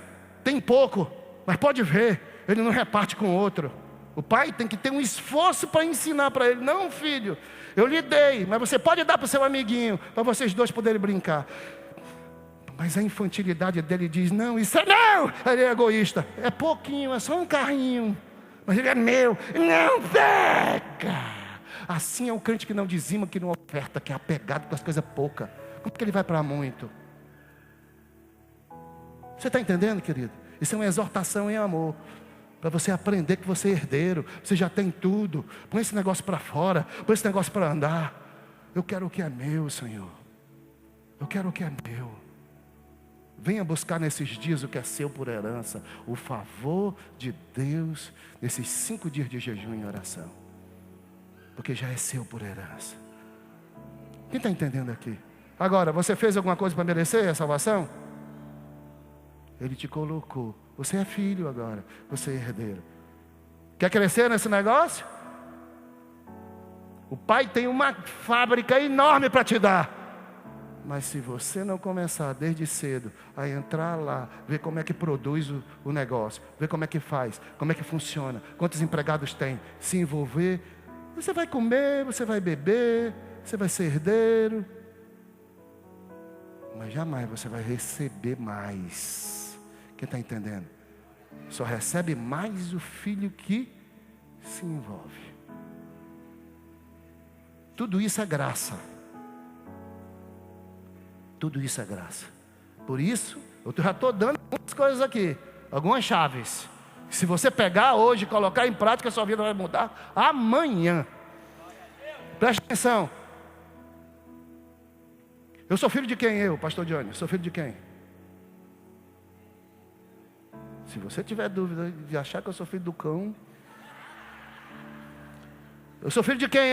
Speaker 1: tem pouco, mas pode ver, ele não reparte com o outro. O pai tem que ter um esforço para ensinar para ele: não, filho, eu lhe dei, mas você pode dar para o seu amiguinho, para vocês dois poderem brincar. Mas a infantilidade dele diz: não, isso é não. Ele é egoísta, é pouquinho, é só um carrinho, mas ele é meu, não pega. Assim é o crente que não dizima, que não oferta, que é apegado com as coisas poucas. Como que ele vai para muito? Você está entendendo, querido? Isso é uma exortação em amor, para você aprender que você é herdeiro, você já tem tudo. Põe esse negócio para fora, põe esse negócio para andar. Eu quero o que é meu, Senhor. Eu quero o que é meu. Venha buscar nesses dias o que é seu por herança, o favor de Deus nesses 5 dias de jejum e oração, porque já é seu por herança. Quem está entendendo aqui? Agora, você fez alguma coisa para merecer a salvação? Ele te colocou. Você é filho agora, você é herdeiro. Quer crescer nesse negócio? O pai tem uma fábrica enorme para te dar. Mas se você não começar desde cedo a entrar lá, ver como é que produz o negócio, ver como é que faz, como é que funciona, quantos empregados tem, se envolver, você vai comer, você vai beber, você vai ser herdeiro, mas jamais você vai receber mais. Quem está entendendo? Só recebe mais o filho que se envolve. Tudo isso é graça. Tudo isso é graça. Por isso, eu já estou dando algumas coisas aqui, algumas chaves. Se você pegar hoje e colocar em prática, a sua vida vai mudar amanhã. Preste atenção. Eu sou filho de quem, pastor Johnny? Sou filho de quem? Se você tiver dúvida de achar que eu sou filho do cão, eu sou filho de quem,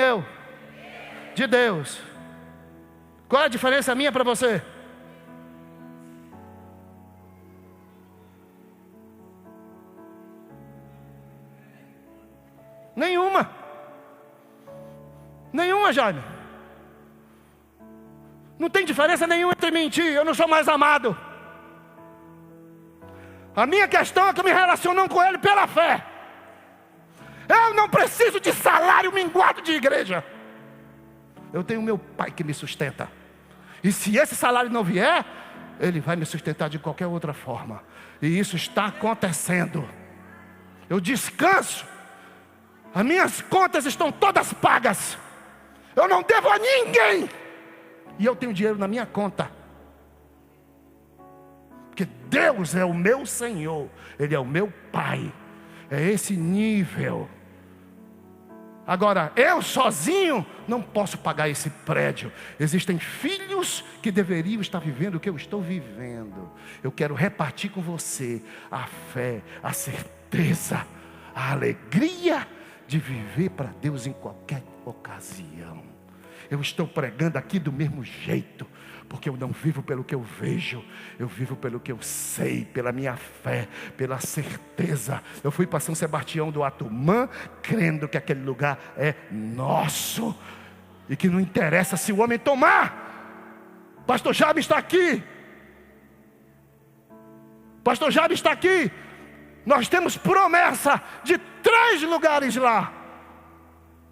Speaker 1: De Deus. Qual é a diferença minha para você? Nenhuma. Nenhuma, Jaime. Não tem diferença nenhuma entre mim e ti. Eu não sou mais amado. A minha questão é que eu me relaciono com Ele pela fé. Eu não preciso de salário minguado de igreja. Eu tenho meu pai que me sustenta. E se esse salário não vier, Ele vai me sustentar de qualquer outra forma. E isso está acontecendo. Eu descanso. As minhas contas estão todas pagas. Eu não devo a ninguém. E eu tenho dinheiro na minha conta. Porque Deus é o meu Senhor. Ele é o meu Pai. É esse nível. Agora, eu sozinho não posso pagar esse prédio. Existem filhos que deveriam estar vivendo o que eu estou vivendo. Eu quero repartir com você a fé, a certeza, a alegria de viver para Deus em qualquer ocasião. Eu estou pregando aqui do mesmo jeito, porque eu não vivo pelo que eu vejo, eu vivo pelo que eu sei, pela minha fé, pela certeza. Eu fui para São Sebastião do Atumã, crendo que aquele lugar é nosso, e que não interessa se o homem tomar. Pastor Jaime está aqui. Pastor Jaime está aqui. Nós temos promessa de 3 lugares lá.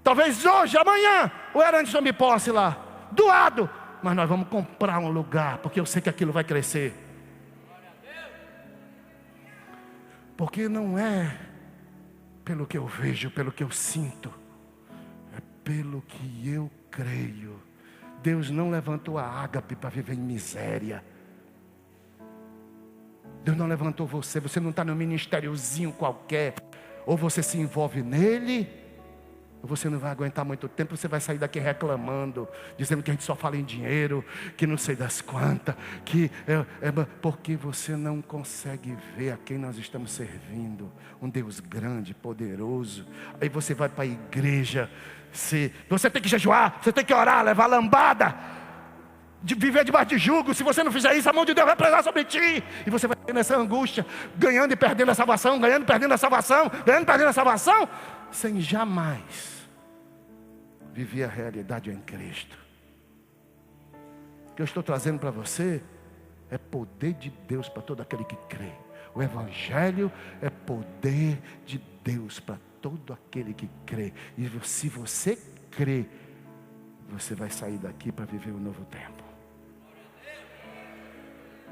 Speaker 1: Talvez hoje, amanhã, o Herandes tome posse lá, doado. Mas nós vamos comprar um lugar, porque eu sei que aquilo vai crescer. Porque não é pelo que eu vejo, pelo que eu sinto, é pelo que eu creio. Deus não levantou a Ágape para viver em miséria. Deus não levantou você. Você não está num ministériozinho qualquer. Ou você se envolve nele, ou você não vai aguentar muito tempo. Você vai sair daqui reclamando, dizendo que a gente só fala em dinheiro, que não sei das quantas, porque você não consegue ver a quem nós estamos servindo. Um Deus grande, poderoso. Aí você vai para a igreja. Você tem que jejuar, você tem que orar, levar lambada, de viver debaixo de jugo. Se você não fizer isso, a mão de Deus vai pesar sobre ti. E você vai ter nessa angústia, ganhando e perdendo a salvação, ganhando e perdendo a salvação, ganhando e perdendo a salvação, sem jamais viver a realidade em Cristo. O que eu estou trazendo para você é poder de Deus para todo aquele que crê. O Evangelho é poder de Deus para todo aquele que crê. E se você crê, você vai sair daqui para viver um novo tempo.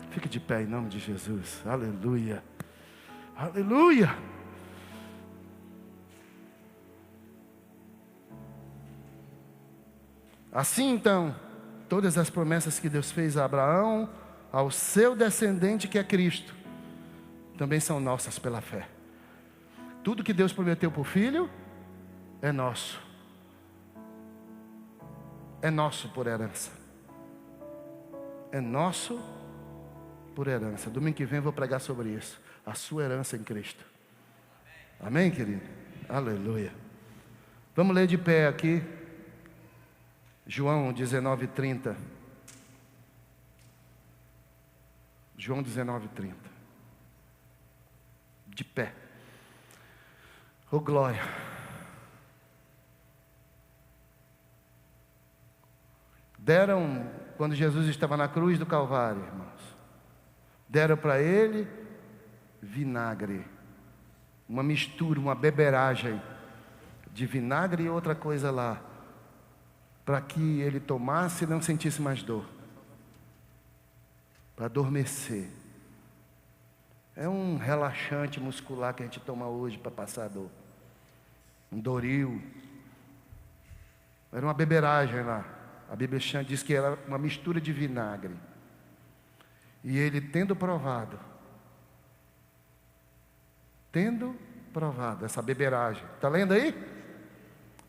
Speaker 1: Fique de pé em nome de Jesus. Aleluia. Aleluia. Assim então, todas as promessas que Deus fez a Abraão, ao seu descendente que é Cristo, também são nossas pela fé. Tudo que Deus prometeu para o filho é nosso. É nosso por herança. É nosso por herança. Domingo que vem eu vou pregar sobre isso. A sua herança em Cristo. Amém, querido? Aleluia. Vamos ler de pé aqui. João 19:30. João 19:30. De pé. Oh glória. Deram, quando Jesus estava na cruz do Calvário, irmãos, deram para ele vinagre, uma mistura, uma beberagem de vinagre e outra coisa lá, para que ele tomasse e não sentisse mais dor, para adormecer. É um relaxante muscular que a gente toma hoje para passar dor. Um Doril. Era uma beberagem lá. A Bíblia diz que era uma mistura de vinagre. E ele tendo provado essa beberagem. Está lendo aí?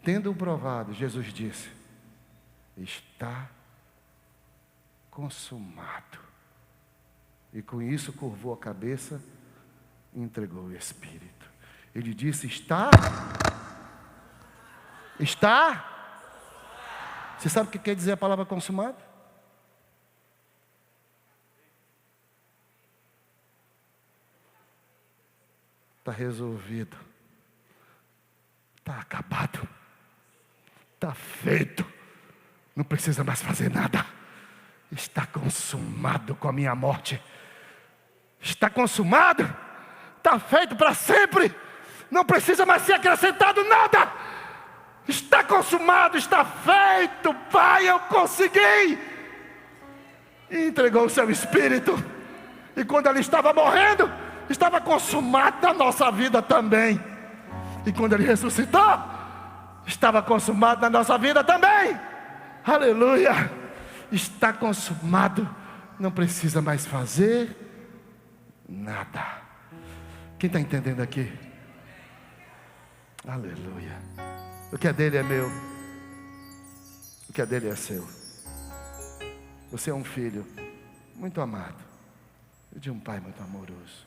Speaker 1: Tendo provado, Jesus disse: está consumado. E com isso curvou a cabeça e entregou o Espírito. Ele disse: está. Você sabe o que quer dizer a palavra consumado? Está resolvido. Está acabado. Está feito. Não precisa mais fazer nada. Está consumado com a minha morte. Está consumado. Está feito para sempre. Não precisa mais ser acrescentado nada. Está consumado, está feito. Pai, eu consegui. E entregou o seu Espírito. E quando ele estava morrendo, estava consumado na nossa vida também. E quando ele ressuscitou, estava consumado na nossa vida também. Aleluia. Está consumado. Não precisa mais fazer nada. Quem está entendendo aqui? Aleluia. O que é dele é meu. O que é dele é seu. Você é um filho muito amado de um pai muito amoroso.